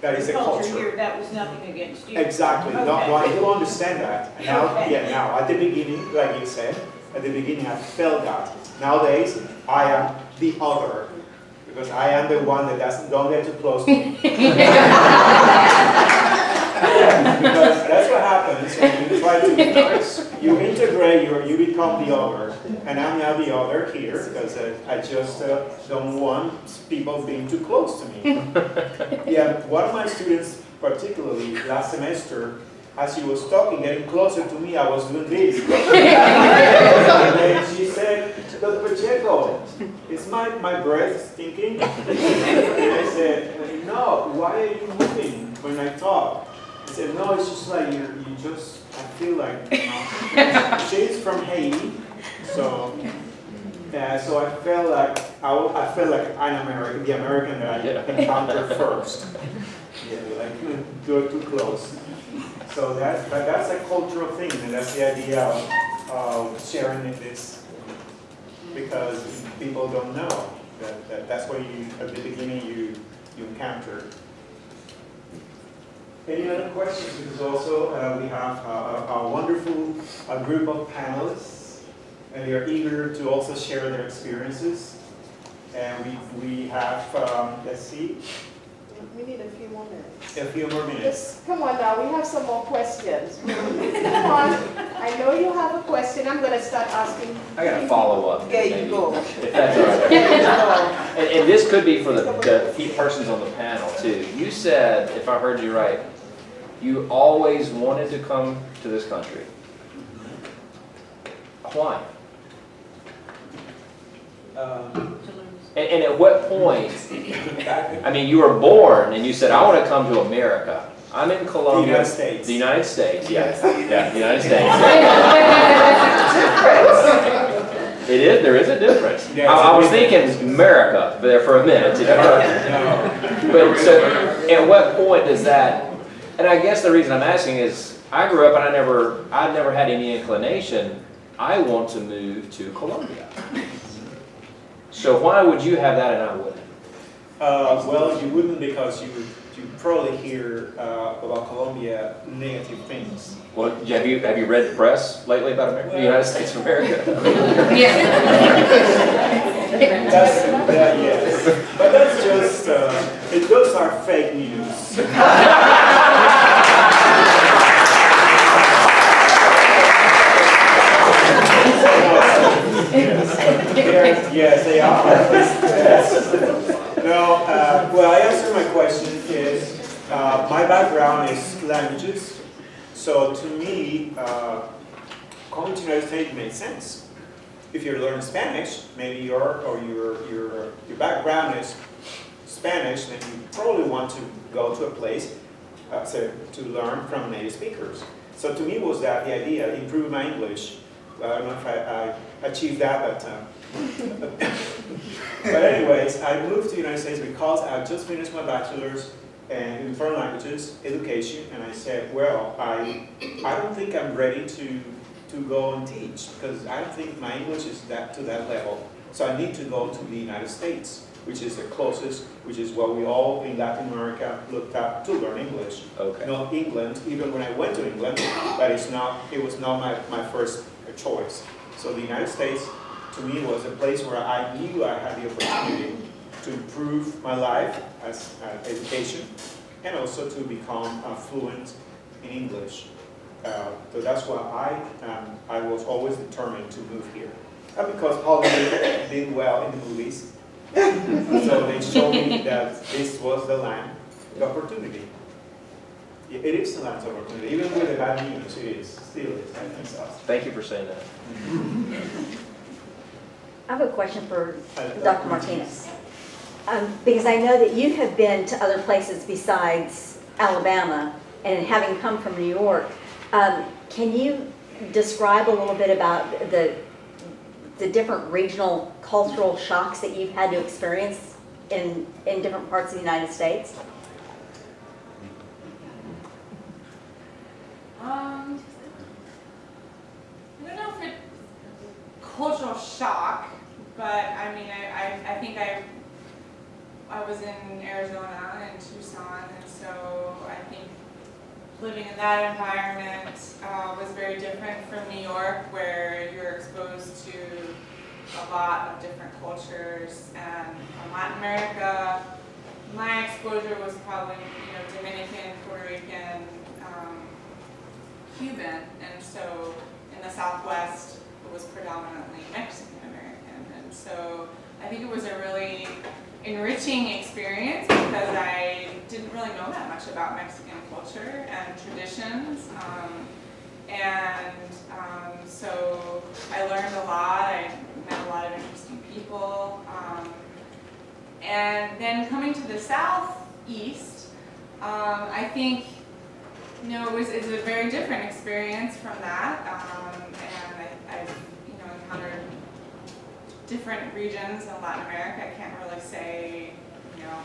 that is the a culture culture. here, that was nothing against you. Exactly. Okay. No, I do understand that. Now, Okay. yeah, now, at the beginning, like you said, at the beginning I felt that. Nowadays, I am the other, because I am the one that don't get too close to me. Because that's what happens when you try to, you integrate, you become the other. And I'm now the other here, because I just don't want people being too close to me. Yeah, one of my students, particularly last semester, as she was talking, getting closer to me, I was doing this. And then she said, Dr. Pacheco, is my breath stinking? And I said, no, why are you moving when I talk? I said, no, it's just like you just, I feel like, she's from Haiti, so so I felt like, I felt like I'm American, the American that I encountered first. Yeah, like, go too close. So that's a cultural thing, and that's the idea of sharing this, because people don't know that's what you, at the beginning, you encounter. Any other questions? Because also we have a wonderful group of panelists, and they are eager to also share their experiences. And we have, let's see, We need a few more minutes. A few more minutes. Just, come on now, we have some more questions. Come on, I know you have a question, I'm gonna start asking. I got a follow-up. There you maybe, go. If that's all right. There you go. And this could be for the key persons on the panel too. You said, if I heard you right, you always wanted to come to this country. Why? And at what point, I mean, you were born and you said, I want to come to America. I'm in Colombia. The United States. The United States, yes. Yeah, the United States. It is, there is a difference. Yeah, I was thinking America there for a minute. You know? But so, at what point does that, and I guess the reason I'm asking is, I grew up and I'd never had any inclination, I want to move to Colombia. So why would you have that and I wouldn't? Well, you wouldn't because you probably hear about Colombia negative things. Well, have you read the press lately about America, the United States of America? Yes, but that's just those are fake news. Yes, they are. Yes. No, well, I answer my question is, my background is languages, so to me, coming to the United States makes sense. If you're learning Spanish, maybe your background is Spanish, then you probably want to go to a place to learn from native speakers. So to me was that the idea, improve my English. I don't know if I achieved that, but anyways, I moved to the United States because I just finished my bachelor's in foreign languages, education, and I said, well, I don't think I'm ready to go and teach because I don't think my English is to that level. So I need to go to the United States, which is the closest, which is what we all in Latin America looked up to learn English. Okay. Not England, even when I went to England, but it was not my first choice. So the United States, to me, was a place where I knew I had the opportunity to improve my life as education and also to become fluent in English. So that's why I was always determined to move here. Not because Hollywood did well in the movies, so they showed me that this was the land of opportunity. It is the land of opportunity, even with the bad news, it is, still is, I think so. Thank you for saying that. I have a question for Dr. Martinez. Because I know that you have been to other places besides Alabama, and having come from New York, can you describe a little bit about the different regional cultural shocks that you've had to experience in different parts of the United States? I don't know if it's cultural shock, but I mean, I think I was in Arizona and Tucson, and so I think living in that environment was very different from New York, where you're exposed to a lot of different cultures. And from Latin America, my exposure was probably, Dominican, Puerto Rican, Cuban, and so in the Southwest, it was predominantly Mexican American. And so I think it was a really enriching experience because I didn't really know that much about Mexican culture and traditions. So I learned a lot. I met a lot of interesting people. And then coming to the Southeast, I think, it's a very different experience from that. And I've encountered different regions in Latin America. I can't really say,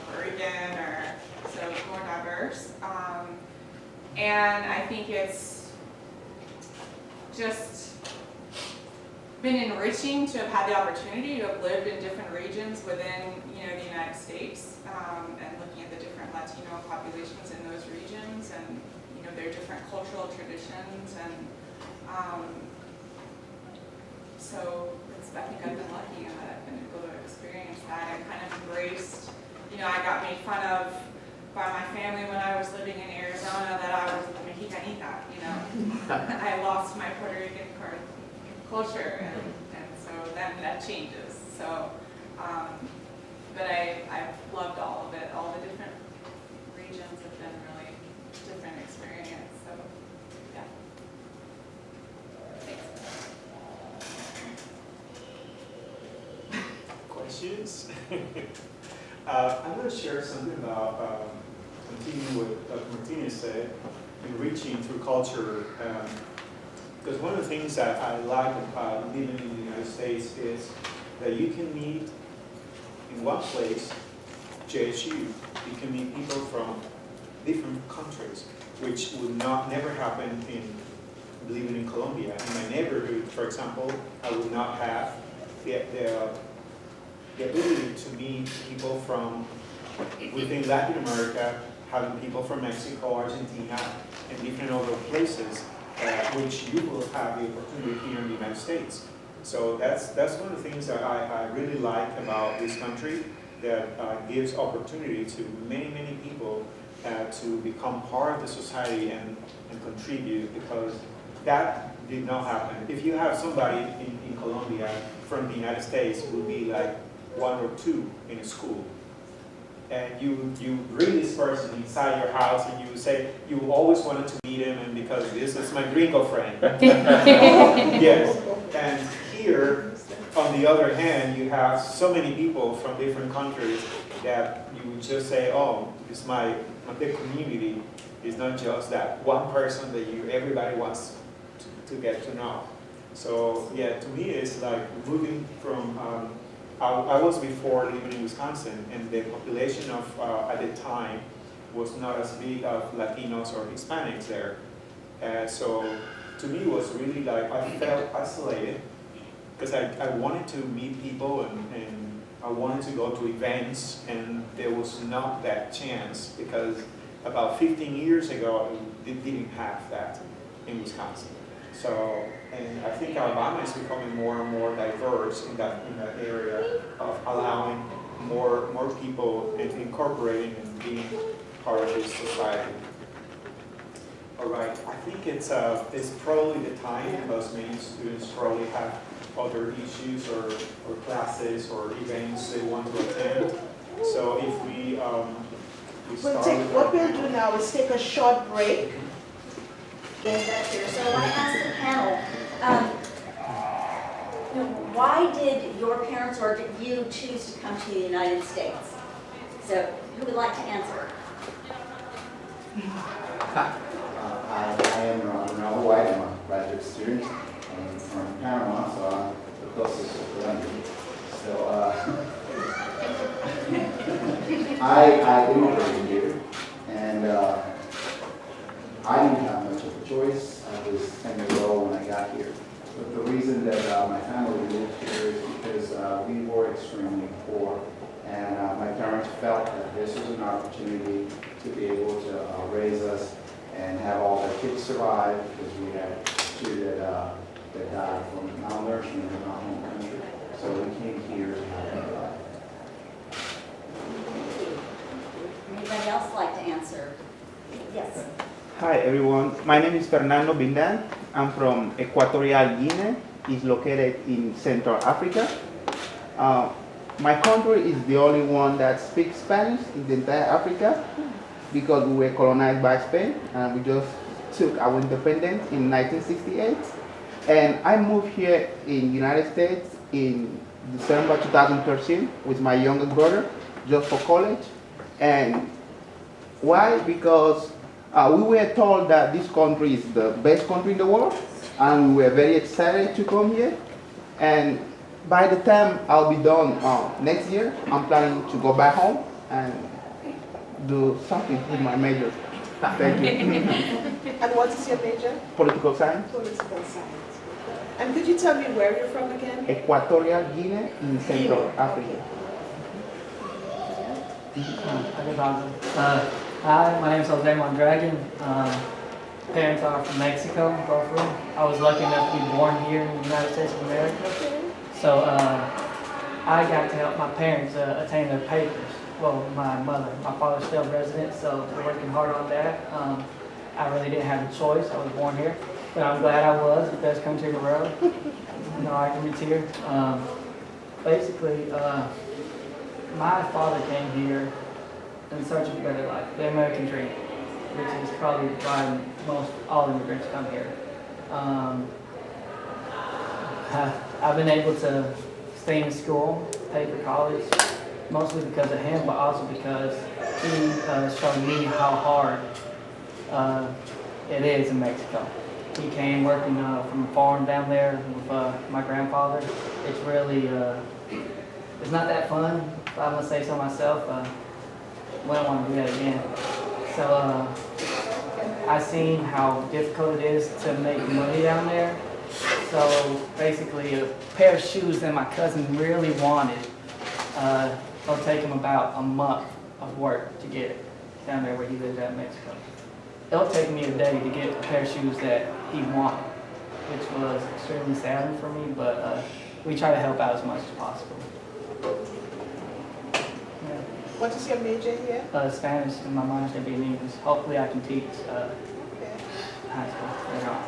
Puerto Rican or so it's more diverse. And I think it's just been enriching to have had the opportunity to have lived in different regions within, the United States, and looking at the different Latino populations in those regions and, their different cultural traditions. And so I think I've been lucky in that I've been able to experience that and kind of embraced, I got made fun of by my family when I was living in Arizona that I was a Mexicanita, you know. I lost my Puerto Rican culture, and so then that changes. So, but I've loved all of it. All the different regions have been really different experience. So, yeah. Thanks. Questions? I'm going to share something about continuing what Dr. Martinez said, enriching through culture. Because one of the things that I like about living in the United States is that you can meet in one place, JSU, you can meet people from different countries, which would never happen in living in Colombia. In my neighborhood, for example, I would not have the ability to meet people from within Latin America, having people from Mexico, Argentina, and different other places, which you will have the opportunity here in the United States. So that's one of the things that I really like about this country, that gives opportunity to many, many people to become part of the society and contribute, because that did not happen. If you have somebody in Colombia from the United States, it would be like 1 or 2 in a school. And you bring this person inside your house and you say, you always wanted to meet him, and because this is my gringo friend. Yes. And here, on the other hand, you have so many people from different countries that you would just say, oh, it's my big community. It's not just that one person that everybody wants to get to know. So yeah, to me it's like moving from, I was before living in Wisconsin, and the population of, at the time, was not as big of Latinos or Hispanics there. So to me it was really like, I felt isolated, because I wanted to meet people and I wanted to go to events, and there was not that chance, because about 15 years ago, they didn't have that in Wisconsin. So, and I think Alabama is becoming more and more diverse in that area of allowing more people and incorporating and being part of this society. All right, I think it's probably the time, because many students probably have other issues or classes or events they want to attend. So if we start what we'll do now is take a short break. Getting back here. So I asked the panel, why did your parents or did you choose to come to the United States? So who would like to answer? Hi, I am Ronaldo White. I'm a graduate student. I'm from Panama, so I'm the closest to Colombia. So I immigrated here, and I didn't have much of a choice. I was 10 years old when I got here. But the reason that my family moved here is because we were extremely poor, and my parents felt that this was an opportunity to be able to raise us and have all their kids survive, because we had 2 that died from malnourishment in our home country. So we came here to have them alive. Anybody else like to answer? Yes. Hi everyone, my name is Fernando Bindan. I'm from Equatorial Guinea. It's located in Central Africa. My country is the only one that speaks Spanish in the entire Africa, because we were colonized by Spain and we just took our independence in 1968. And I moved here in the United States in December 2013 with my youngest brother, just for college. And why? Because we were told that this country is the best country in the world, and we were very excited to come here. And by the time I'll be done next year, I'm planning to go back home and do something with my major. Thank you. And what is your major? Political science. Political science. And could you tell me where you're from again? Equatorial Guinea in Central Africa. Hi, my name is Jose Mondragon. Parents are from Mexico, both of them. I was lucky enough to be born here in the United States of America. So I got to help my parents attain their papers. my father's still resident, so we're working hard on that. I really didn't have a choice. I was born here, but I'm glad I was. The best country in the world. No arguments here. Basically, my father came here in search of a better life, the American dream, which is probably why most all immigrants come here. I've been able to stay in school, pay for college, mostly because of him, but also because he showed me how hard it is in Mexico. He came working from a farm down there with my grandfather. It's really, it's not that fun, if I'm gonna say so myself. We don't want to do that again. So I've seen how difficult it is to make money down there. So basically a pair of shoes that my cousin really wanted, it'll take him about a month of work to get it down there where he lives at in Mexico. It'll take me a day to get a pair of shoes that he wanted, which was extremely saddening for me, but we try to help out as much as possible. Yeah. What is your major here? Spanish, and my minor's going to be in English. Hopefully I can teach high school later on.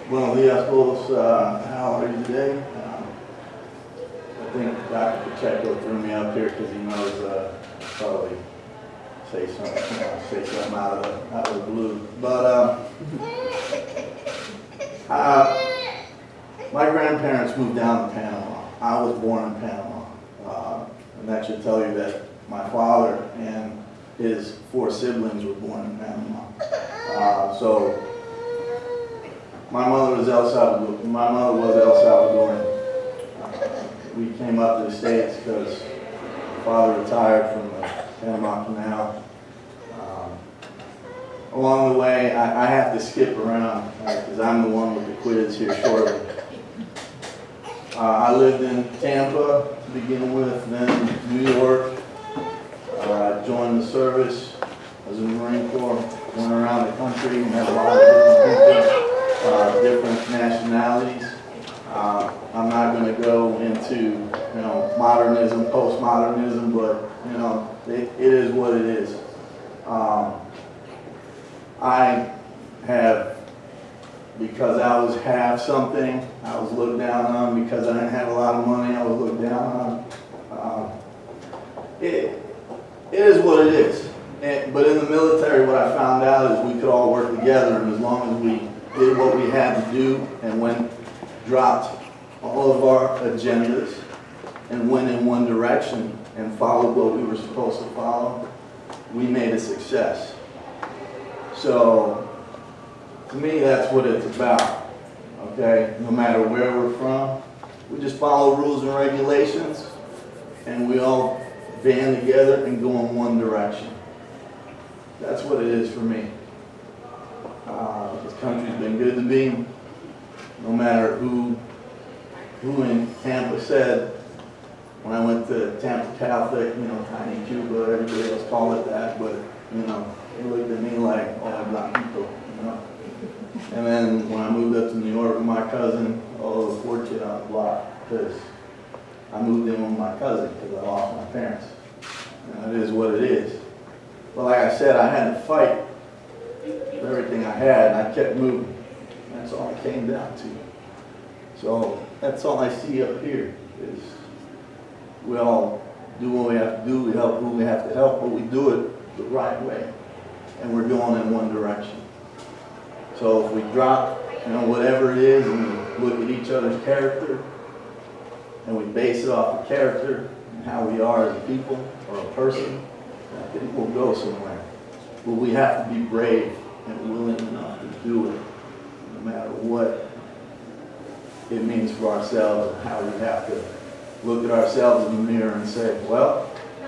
Buenos dias, todos. How are you today? I think Dr. Pacheco threw me up here because he knows probably say something out of the blue. But my grandparents moved down to Panama. I was born in Panama, and that should tell you that my father and his 4 siblings were born in Panama. So my mother was El Salvadorian. We came up to the States because my father retired from the Panama Canal. Along the way, I have to skip around because I'm the one with the quiz here shortly. I lived in Tampa to begin with, then New York. I joined the service. I was in the Marine Corps, went around the country, met a lot of different nationalities. I'm not going to go into, modernism, postmodernism, but, it is what it is. I have, because I was half something, I was looked down on. Because I didn't have a lot of money, I was looked down on. It is what it is. But in the military, what I found out is we could all work together, and as long as we did what we had to do and dropped all of our agendas and went in one direction and followed what we were supposed to follow, we made a success. So, to me, that's what it's about, okay? No matter where we're from, we just follow rules and regulations, and we all band together and go in one direction. That's what it is for me. This country's been good to me, no matter who in Tampa said, when I went to Tampa Catholic, tiny Cuba, everybody else called it that, but, they looked at me like, oh, black people, And then when I moved up to New York with my cousin, the 4 kid on the block, because I moved in with my cousin because I lost my parents. It is what it is. But like I said, I had to fight for everything I had, and I kept moving. That's all it came down to. So that's all I see up here is we all do what we have to do, we help who we have to help, but we do it the right way. And we're going in one direction. So if we drop, whatever it is, and we look at each other's character, and we base it off of character and how we are as a people or a person, I think we'll go somewhere. But we have to be brave and willing enough to do it, no matter what it means for ourselves and how we have to look at ourselves in the mirror and say, well, I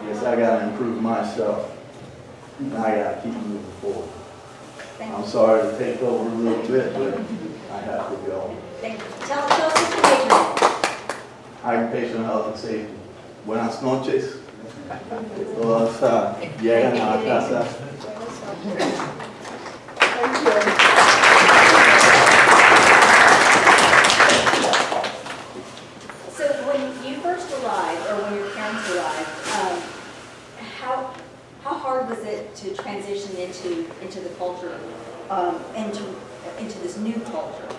guess I got to improve myself. And I got to keep moving forward. I'm sorry to take over a little bit, but I have to go. Thank you. Tell us your name. Occupational health and safety. Buenas noches. Todos llegan a la casa. Thank you. to transition into the culture, into this new culture?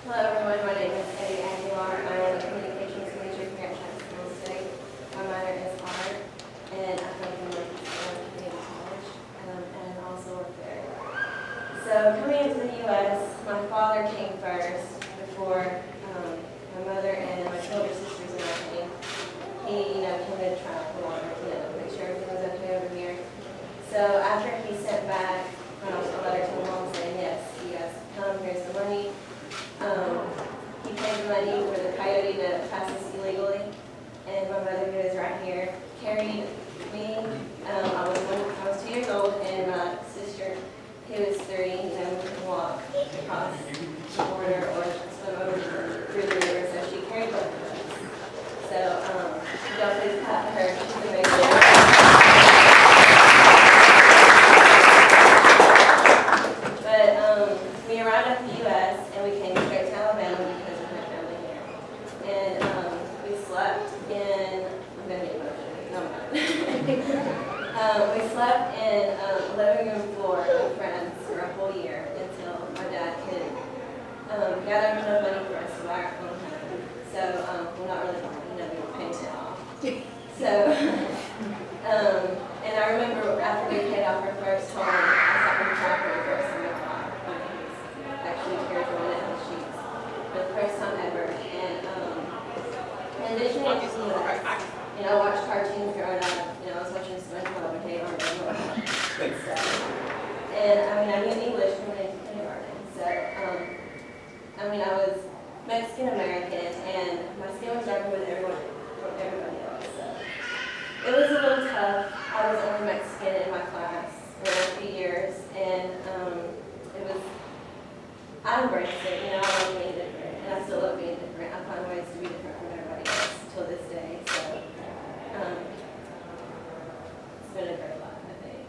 Hello everyone, my name is Eddie Aguilar. I am a communications major here at Jacksonville State. My minor is art, and I come from community college, and also work there. So coming into the U.S., my father came first before my mother and my two older sisters and I came. He, came to try for water, make sure everything was okay over here. So after he sent back a letter to my mom saying, yes, you guys come, here's the money. He paid the money for the coyote to pass us illegally, and my mother, who is right here, carried me. I was 2 years old, and my sister, who was 3, we couldn't walk across the border or swim over through the river, so she carried both of us. So, y'all please clap for her. She's amazing. But we arrived at the U.S. and we came straight to Alabama because of my family here. And we slept in, I'm going to get emotional, no I'm not. We slept in a living room floor with friends for a whole year until my dad could gather enough money for us to buy our own home. So, well, not really, we were paying it off. So, and I remember after we paid off our first home, I sat in the car for the first time I thought, actually tears rolling down the sheets for the first time ever. And additionally, I just watched cartoons growing up. I was watching SpongeBob and Hey Arnold and stuff. And I knew English coming into kindergarten. So, I was Mexican American, and my skin was darker than everybody else. So it was a little tough. I was only Mexican in my class for a few years, and I embraced it. I love being different, and I still love being different. I find ways to be different from everybody else till this day. So it's been a great life, I think.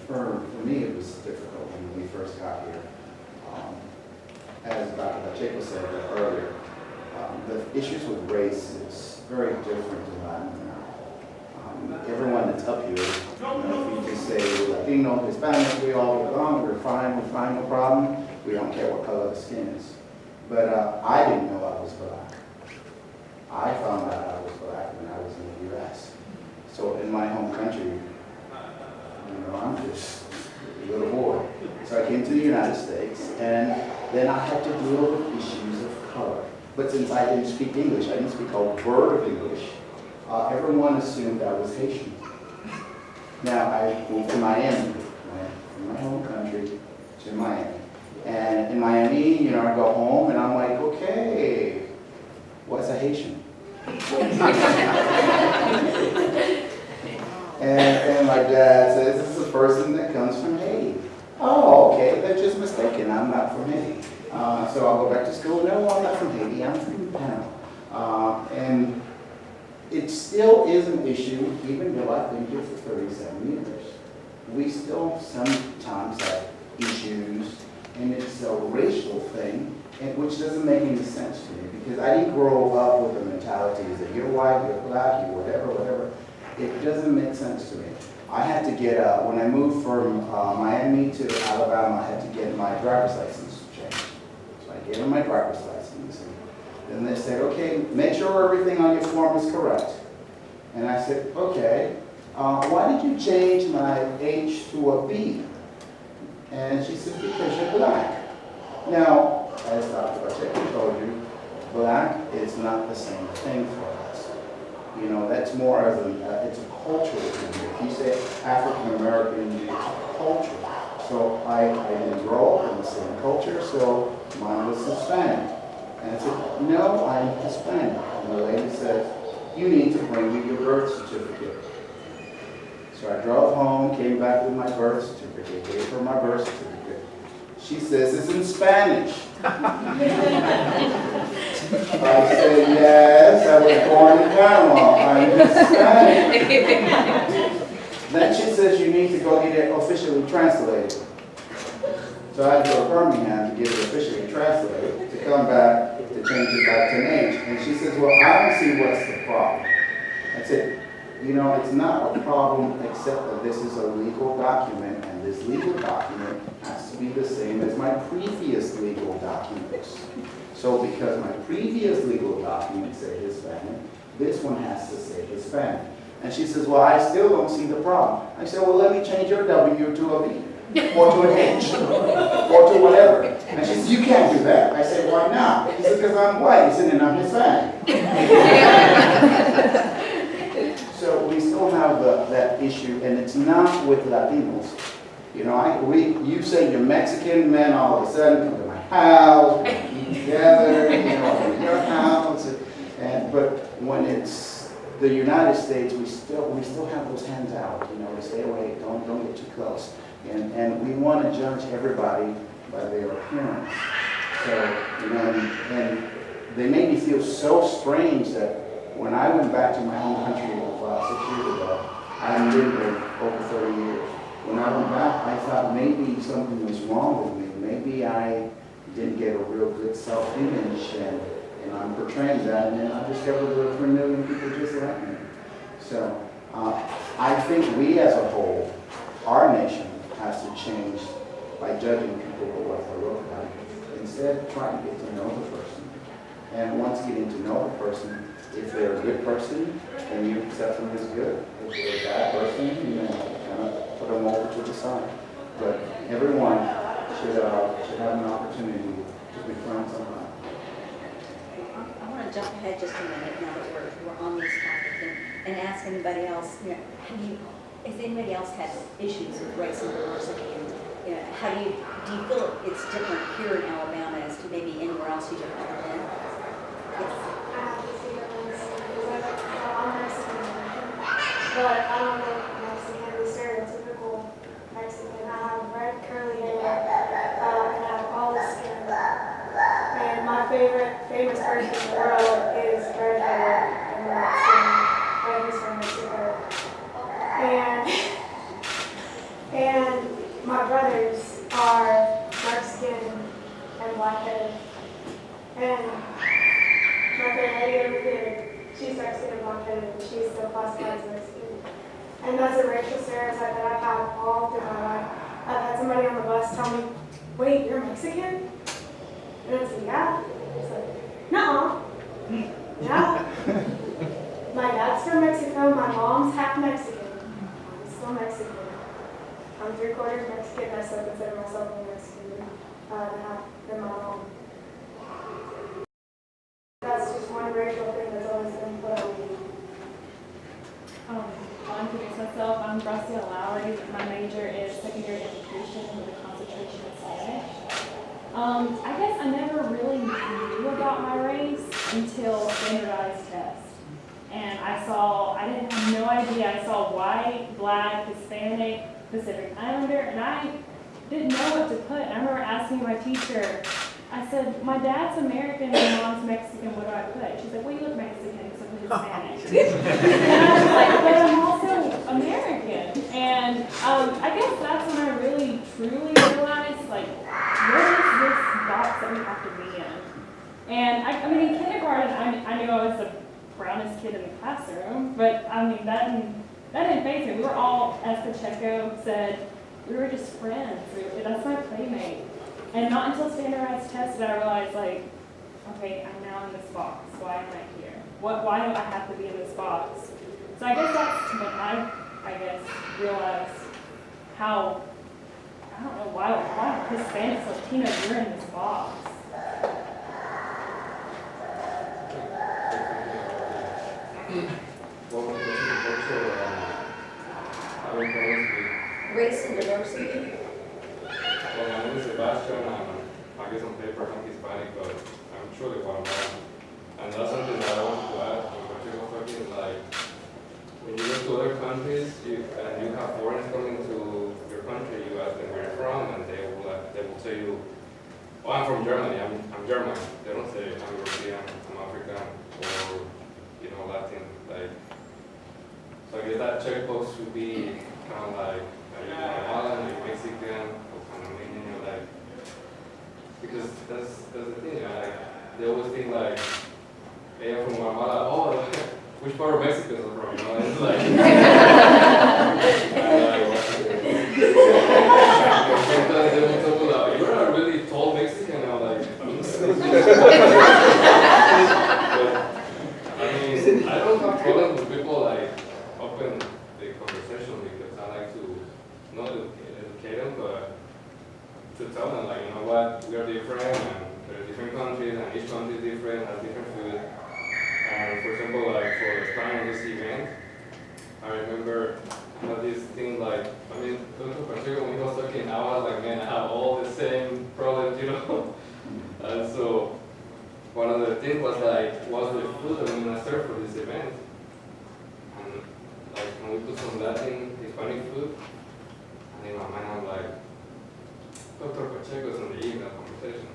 For me, it was difficult when we first got here. As Dr. Pacheco said earlier, the issues with race is very different in Latin America. Everyone that's up here, if you just say Latino, Hispanic, we all get along, we're fine, no problem. We don't care what color the skin is. But I didn't know I was black. I found out I was black when I was in the U.S. So in my home country, I'm just a little boy. So I came to the United States, and then I had to deal with issues of color. But since I didn't speak English, I didn't speak a word of English, everyone assumed I was Haitian. Now, I moved to Miami, went from my home country to Miami. And in Miami, I go home, and I'm like, okay, what's a Haitian? And my dad says, this is a person that comes from Haiti. Oh, okay, they're just mistaken. I'm not from Haiti. So I'll go back to school. No, I'm not from Haiti. I'm from Panama. And it still is an issue, even though I've been here for 37 years. We still sometimes have issues, and it's a racial thing, which doesn't make any sense to me, because I didn't grow up with the mentality that you're white, you're black, you're whatever. It doesn't make sense to me. I had to get, when I moved from Miami to Alabama, I had to get my driver's license changed. So I gave them my driver's license. And then they said, okay, make sure everything on your form is correct. And I said, okay, why did you change my H to a B? And she said, because you're black. Now, as Dr. Pacheco told you, black is not the same thing for us. That's more of it's a cultural thing. If you say African American, it's a culture. So I didn't grow up in the same culture, so mine was Hispanic. And I said, no, I'm Hispanic. And the lady said, you need to bring me your birth certificate. So I drove home, came back with my birth certificate, gave her my birth certificate. She says, it's in Spanish. I said, yes, I was born in Panama. I'm Hispanic. Then she says, you need to go get it officially translated. So I had to go to Birmingham to get it officially translated, to come back, to change it back to an H. And she says, well, I don't see what's the problem. I said, you know, it's not a problem except that this is a legal document, and this legal document has to be the same as my previous legal documents. So because my previous legal documents say Hispanic, this one has to say Hispanic. And she says, well, I still don't see the problem. I said, well, let me change your W to a B, or to an H, or to whatever. And she says, you can't do that. I said, why not? She said, because I'm white. I said, and I'm Hispanic. So we still have that issue, and it's not with Latinos. You know, you say you're Mexican, men all of a sudden come to my house, we eat together, you know, in your house. But when it's the United States, we still have those hands out. You know, we stay away, don't get too close. And we want to judge everybody by their appearance. So, you know, and they made me feel so strange that when I went back to my home country 6 years ago, I hadn't been there over 30 years. When I went back, I thought maybe something was wrong with me. Maybe I didn't get a real good self-image, and I'm portraying that, and then I discovered there were 3 million people just like me. So I think we as a whole, our nation, has to change by judging people for what they look like. Instead, try to get to know the person. And once getting to know the person, if they're a good person, then you accept them as good. If they're a bad person, you kind of put them over to the side. But everyone should have an opportunity to befriend somebody. I want to jump ahead just a minute now that we're on this topic and ask anybody else, you know, has anybody else had issues with race and diversity? And you know, how do you feel it's different here in Alabama as to maybe anywhere else you've ever been? Yes. I have to see difference because I'm Mexican American, but I don't look Mexican, the stereotypical Mexican. I have red curly hair, and I have olive skin. And my famous person in the world is red hair and black skin, and he's from Mexico. And my brothers are dark skinned and black haired. And my friend Eddie over here, she's dark skinned and black haired, and she's still classified as Mexican. And that's a racial stereotype that I've had all through my life. I've had somebody on the bus tell me, wait, you're Mexican? And I said, yeah. It's like, nuh-uh. Yeah. My dad's from Mexico, my mom's half Mexican. I'm still Mexican. I'm 3/4 Mexican, I still consider myself a Mexican than my mom. That's just one racial thing that's always been put on me. I'll introduce myself. I'm Gracia Lowry. My major is secondary education with a concentration in Spanish. I guess I never really knew about my race until standardized tests. And I didn't have no idea. I saw white, black, Hispanic, Pacific Islander, and I didn't know what to put. And I remember asking my teacher, I said, my dad's American and mom's Mexican, what do I put? She's like, well, you look Mexican, so put Hispanic. And I was like, but I'm also American. And I guess that's when I really, truly realized, like, what is this box that we have to be in? And I mean, in kindergarten, I knew I was the brownest kid in the classroom, but I mean, that didn't faze me. We were all, as Pacheco said, we were just friends. That's my playmate. And not until standardized tests did I realize, like, okay, I'm now in this box. Why am I here? Why do I have to be in this box? So I guess that's when I realized how, I don't know why Hispanics, Latinos, you're in this box. Race and diversity? Well, my name is Sebastian. I guess on paper I'm Hispanic, but I'm truly Guatemalan. And that's something that I want to add when Pacheco was talking, like, when you go to other countries and you have foreigners coming to your country, you ask them where you're from, and they will tell you, oh, I'm from Germany, I'm German. They don't say I'm European, I'm African, or, you know, Latin. Like, so I guess that checkbox should be kind of like, are you Guatemalan, are you Mexican, or Panamanian, or like, because that's the thing, like, they always think like, hey, I'm from Guatemala, oh, which part of Mexico is from, you know, it's like, sometimes they will tell me like, you're a really tall Mexican, and I'm like, I mean, I don't have problems with people like open the conversation because I like to not educate them, but to tell them like, you know what, we are different and there are different countries and each country is different, has different food. And for example, like for planning this event, I remember I had this thing like, I mean, Dr. Pacheco, when he was talking, I was like, man, I have all the same problems, you know? And so one of the things was like, what's the food that we're gonna serve for this event? And like, can we put some Latin, Hispanic food? And in my mind, I'm like, Dr. Pacheco's on the email conversation.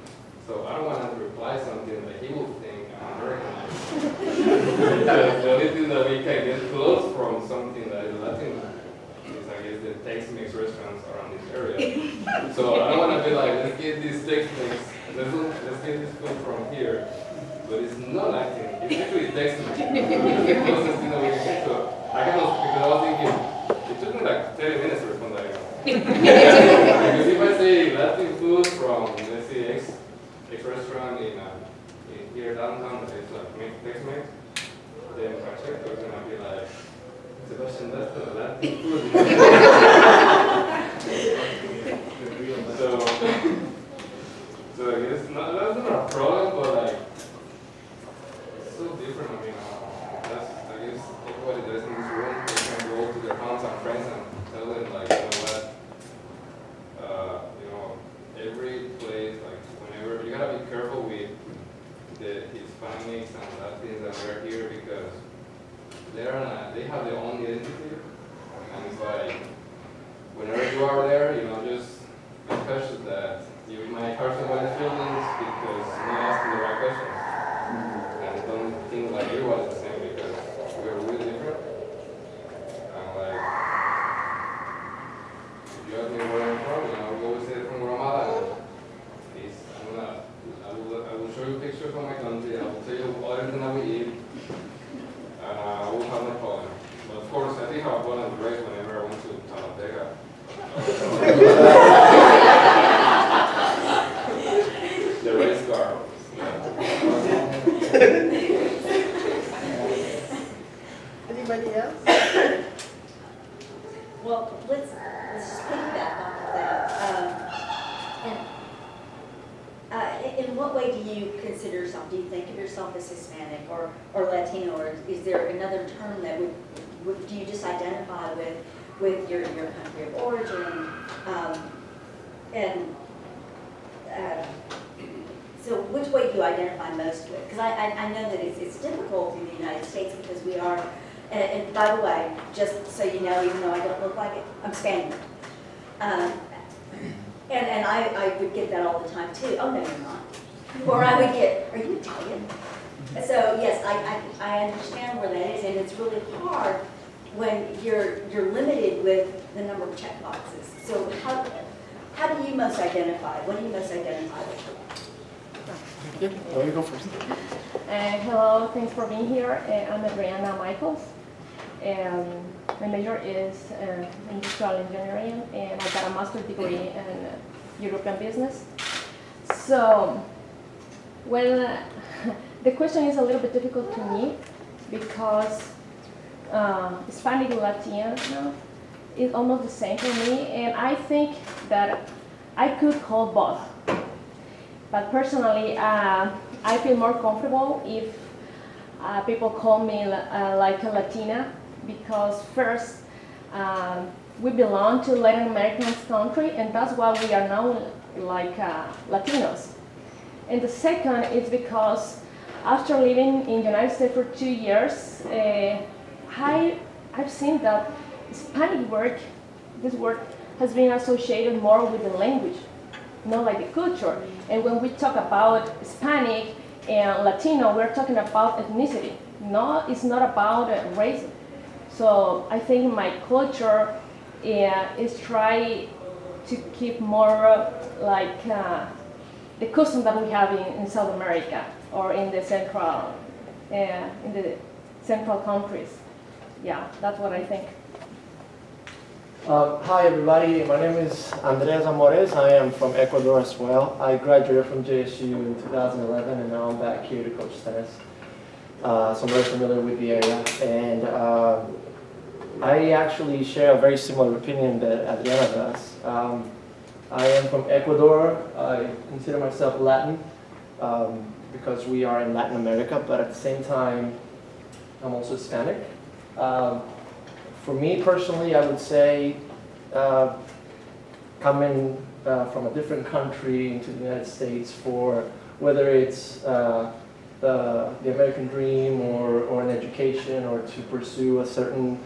So I don't want to reply something that he will think I'm Americanized. Because the only thing that we can get close from something that is Latin is, I guess, the Tex-Mex restaurants around this area. So I don't want to be like, let's get this Tex-Mex, let's get this food from here. But it's not Latin, it's actually Tex-Mex. It's the closest thing that we can get to. I cannot, because I was thinking, it took me like 30 minutes to respond that. Because if I say Latin food from, let's say, X restaurant in here downtown that is like Tex-Mex, then Pacheco is gonna be like, Sebastian, that's the Latin food. So I guess that's not a problem, but like it's so different. I mean, that's I guess everybody does in this room. They can go to their homes and friends and tell them like, you know what, every place, like whenever you gotta be careful with the Hispanics and Latins that are here because they have their own identity, and it's like whenever you are there, you know, just be cautious that you might hurt someone's feelings because you're not asking the right questions, and don't think like everyone is the same because we're really different. And like, if you ask me where I'm from, you know, we always say from Guatemala. I will show you pictures of my country, I will tell you everything that we eat, and I will have no problem. But of course, I think I have one of the race whenever I went to Talatega. The race car. Anybody else? Well, let's just piggyback off of that. In what way do you consider yourself? Do you think of yourself as Hispanic or Latino, or is there another term that would do you just identify with your country of origin? So which way do you identify most with? Because I know that it's difficult in the United States because we are, and by the way, just so you know, even though I don't look like it, I'm Spaniard. And I would get that all the time too. Oh, no, you're not. Or I would get, are you Italian? So yes, I understand where that is, and it's really hard when you're limited with the number of check boxes. So how do you most identify? What do you most identify with? Yeah, let me go first. Hello, thanks for being here. I'm Adriana Michaels. My major is industrial engineering, and I got a master's degree in European business. So, well, the question is a little bit difficult to me because Hispanic and Latino is almost the same for me, and I think that I could call both. But personally, I feel more comfortable if people call me like a Latina, because first, we belong to Latin American country, and that's why we are now like Latinos. And the second is because after living in the United States for 2 years, I've seen that Hispanic this word has been associated more with the language, not like the culture. And when we talk about Hispanic and Latino, we're talking about ethnicity. No, it's not about race. So I think my culture is try to keep more like the custom that we have in South America or in the Central, in the central countries. Yeah, that's what I think. Hi everybody, my name is Andres Amores. I am from Ecuador as well. I graduated from JSU in 2011 and now I'm back here to coach tennis. So I'm very familiar with the area, and I actually share a very similar opinion that Adriana does. I am from Ecuador. I consider myself Latin because we are in Latin America, but at the same time I'm also Hispanic. For me personally, I would say coming from a different country into the United States, for whether it's the American dream or an education, or to pursue a certain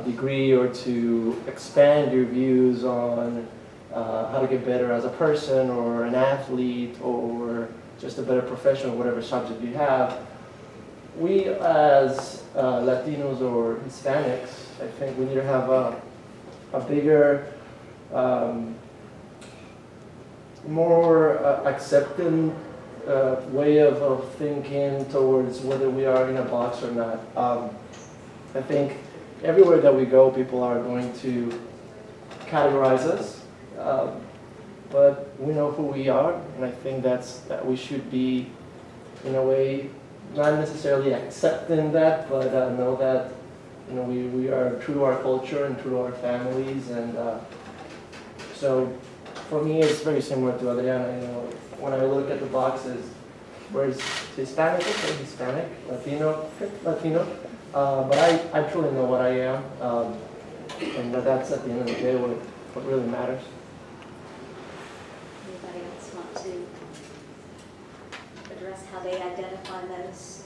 degree, or to expand your views on how to get better as a person or an athlete or just a better professional, whatever subject you have. We as Latinos or Hispanics, I think we need to have a bigger, more accepting way of thinking towards whether we are in a box or not. I think everywhere that we go, people are going to categorize us, but we know who we are, and I think that we should be, in a way, not necessarily accepting that, but know that we are true to our culture and true to our families, and so for me it's very similar to Adriana. When I look at the boxes, whereas Hispanic, okay, Hispanic, Latino, but I truly know what I am, and that's at the end of the day what really matters. Anybody else want to address how they identify those?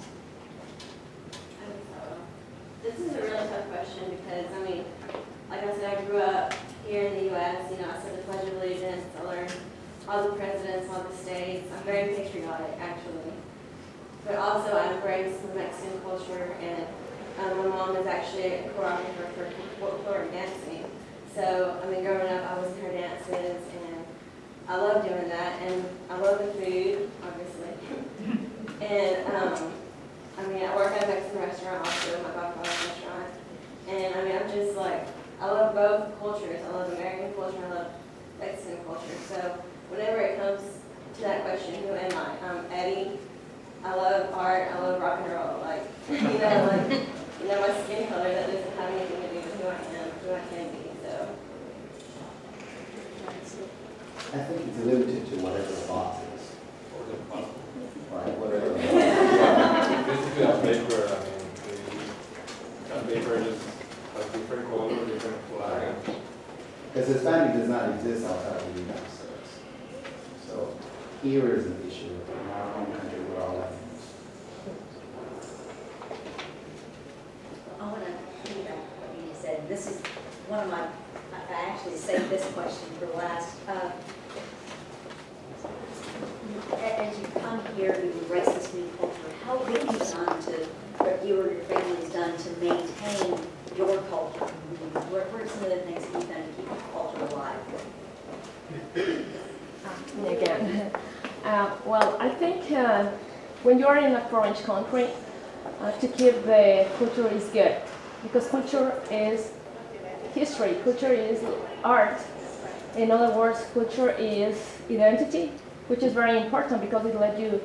This is a really tough question because, I mean, like I said, I grew up here in the U.S., I said the Pledge of Allegiance, I learned all the presidents, all the states. I'm very patriotic, actually. But also, I embrace the Mexican culture, and my mom is actually a choreographer for folklore dancing. So, I mean, growing up, I was in her dances, and I love doing that, and I love the food, obviously. And, I mean, I work at a Mexican restaurant also, my godfather's restaurant. And, I mean, I'm just like, I love both cultures. I love American culture, I love Mexican culture. So, whenever it comes to that question, who am I? I'm Eddie. I love art, I love rock and roll. Like, my skin color, that doesn't have anything to do with who I am, who I can be, so. I think it's limited to whatever the box is. Right, whatever the box is. Basically, on paper, I mean, on paper is like different color, different flag. Because Hispanic does not exist outside of the United States. So here is an issue. In our home country, we're all Latinos. I want to piggyback what you said. This is one of my, I actually saved this question for last. As you come here to embrace this new culture, how have you done to, or you or your family has done to maintain your culture? What are some of the things that you've done to keep your culture alive? Me again. Well, I think when you are in a foreign country, to keep the culture is good, because culture is history, culture is art. In other words, culture is identity, which is very important because it lets you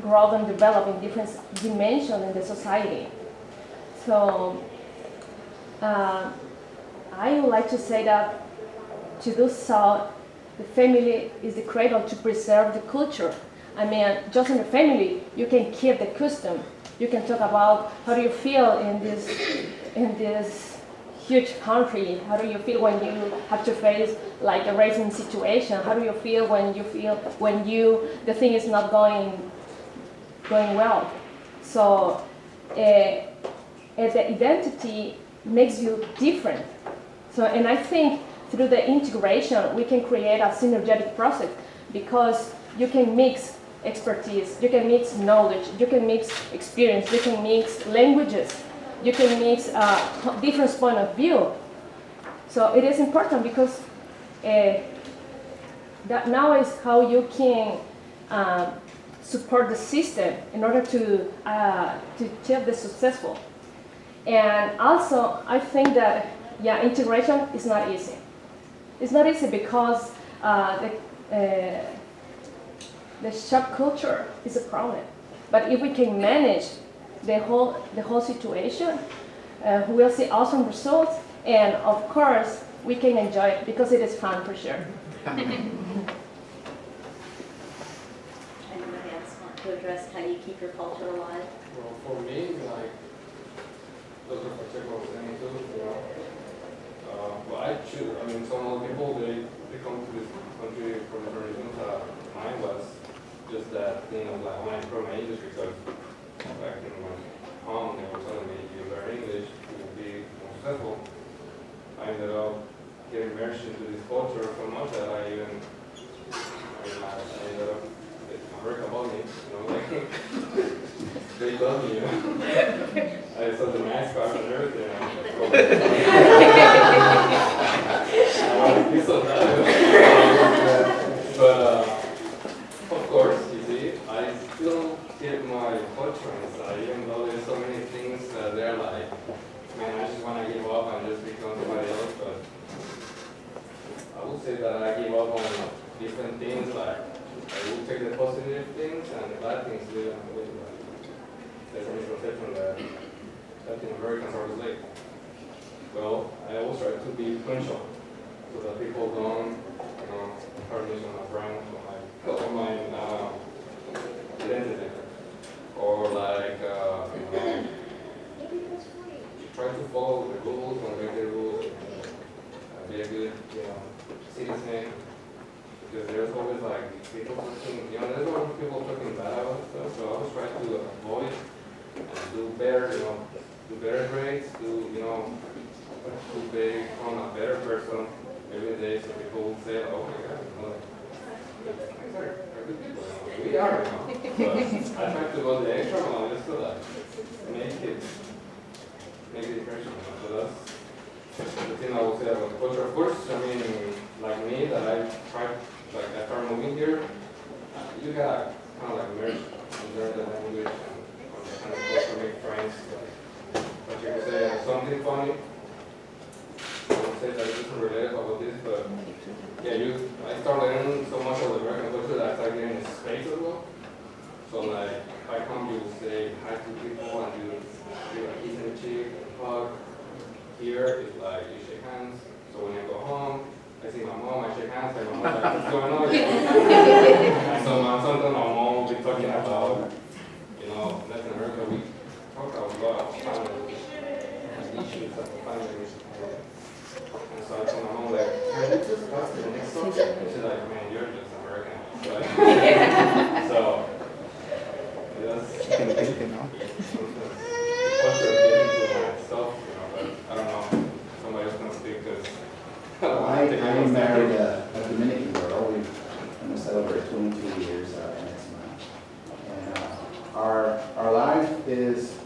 grow and develop in different dimensions in the society. So I would like to say that to do so, the family is the cradle to preserve the culture. I mean, just in the family, you can keep the custom. You can talk about how do you feel in this huge country. How do you feel when you have to face like a racing situation? How do you feel when the thing is not going well? So the identity makes you different. So, and I think through the integration, we can create a synergetic process because you can mix expertise, you can mix knowledge, you can mix experience, you can mix languages, you can mix different point of view. So it is important because that now is how you can support the system in order to achieve the successful. And also, I think that, yeah, integration is not easy. It's not easy because the shock culture is a problem. But if we can manage the whole situation, we will see awesome results, and of course, we can enjoy it because it is fun for sure. Anybody else want to address how you keep your culture alive? Well, for me, like Dr. Pacheco was saying too, you know, well, I choose. I mean, some other people they come to this country for different reasons. Mine was just that, you know, like when I from my English, because back in my home they were telling me you learn English, you will be more successful. I ended up getting immersed into this culture so much that I ended up, America about me, you know, like, they love me, you know. I saw the mascot and everything. I want to be so proud. But, of course, you see, I still get my culture inside, even though there's so many things that they're like, man, I just want to give up and just become somebody else, but I would say that I give up on different things, like I will take the positive things and the bad things leave them away. There's a misconception that Latin Americans are late. Well, I always try to be punctual so that people don't, you know, hurt me on my brand or my identity. Or like, you know, try to follow the rules and make the rules and be a good, you know, citizen. Because there's always like people talking, you know, there's always people talking bad about stuff. So I always try to avoid and do better, you know, do better grades, you know, to become a better person every day. So people will say, oh my God, you know, these are good people. You know, we are, you know. But I try to go the extra mile just to like make the impression. So that's the thing I would say about the culture. Of course, I mean, like me, that I tried, like I started moving here, you got kind of like immerse and learn the language and also make friends. Like you could say something funny. I would say that it isn't related about this, but yeah, I started learning so much of the American culture that I started getting the space as well. So like, if I come, you say hi to people and you give a kiss in the cheek, hug. Here, it's like you shake hands. So when I go home, I see my mom, I shake hands, and my mom's like, what's going on? And so sometimes my mom will be talking about, you know, Latin America, we talk about family issues at the family. And so I told my mom, like, can we discuss the next subject? And she's like, man, you're just American. So, yes, culture of getting to myself, you know, but I don't know, somebody else can speak because I married a Dominican girl. We're going to celebrate 22 years next month. And our life is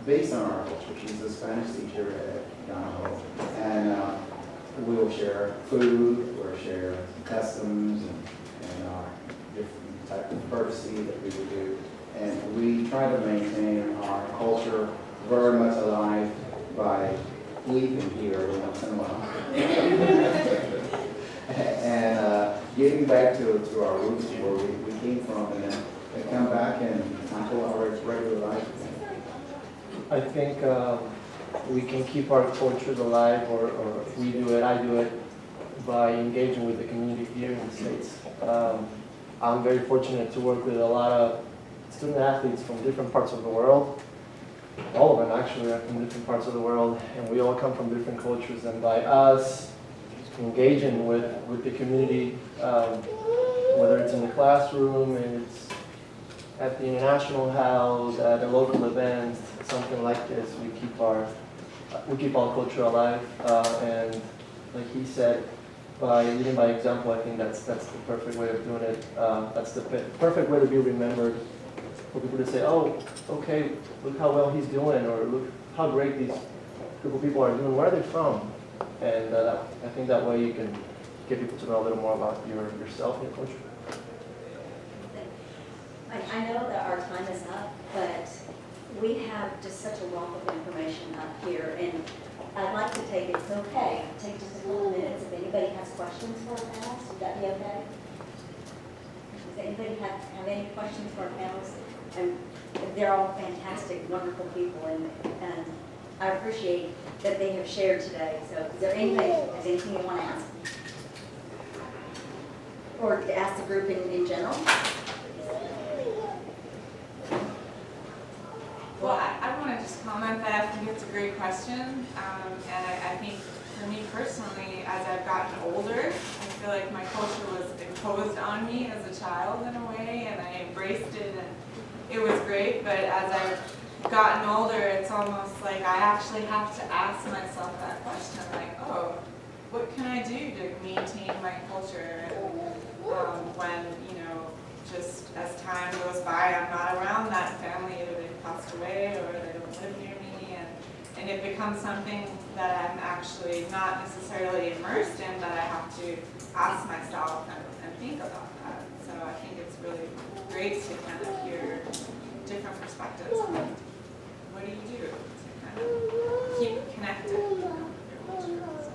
based on our culture. She's a Spanish teacher at Ghana, and we will share food, we'll share customs, and different type of courtesy that we would do. And we try to maintain our culture very much alive by leaving here every once in a while. And getting back to our roots, where we came from, and then come back and tackle our regular life. I think we can keep our cultures alive, or we do it, I do it, by engaging with the community here in the States. I'm very fortunate to work with a lot of student athletes from different parts of the world. All of them actually are from different parts of the world, and we all come from different cultures. And by us engaging with the community, whether it's in the classroom, and it's at the international house, at a local event, something like this, we keep our culture alive. And like he said, by leading by example, I think that's the perfect way of doing it. That's the perfect way to be remembered. For people to say, oh, okay, look how well he's doing, or look how great these group of people are doing. Where are they from? And I think that way you can get people to know a little more about yourself and your culture. I time is up, but we have just such a wealth of information up here, and I'd like to take, it's okay, take just a couple of minutes if anybody has questions for our panelists. Would that be okay? Does anybody have any questions for our panelists? And they're all fantastic, wonderful people, and I appreciate that they have shared today. So is there anything you want to ask? Or to ask the group in general? Well, I want to just comment that I think it's a great question, and I think for me personally, as I've gotten older, I feel like my culture was imposed on me as a child in a way, and I embraced it, and it was great. But as I've gotten older, it's almost like I actually have to ask myself that question, like, oh, what can I do to maintain my culture? And when, you know, just as time goes by, I'm not around that family, either they've passed away or they don't live near me, and it becomes something that I'm actually not necessarily immersed in, but I have to ask myself and think about that. So I think it's really great to kind of hear different perspectives on what do you do to kind of keep connected, you know, with your culture.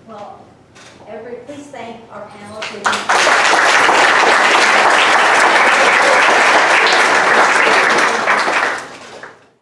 Well, please thank our panelists.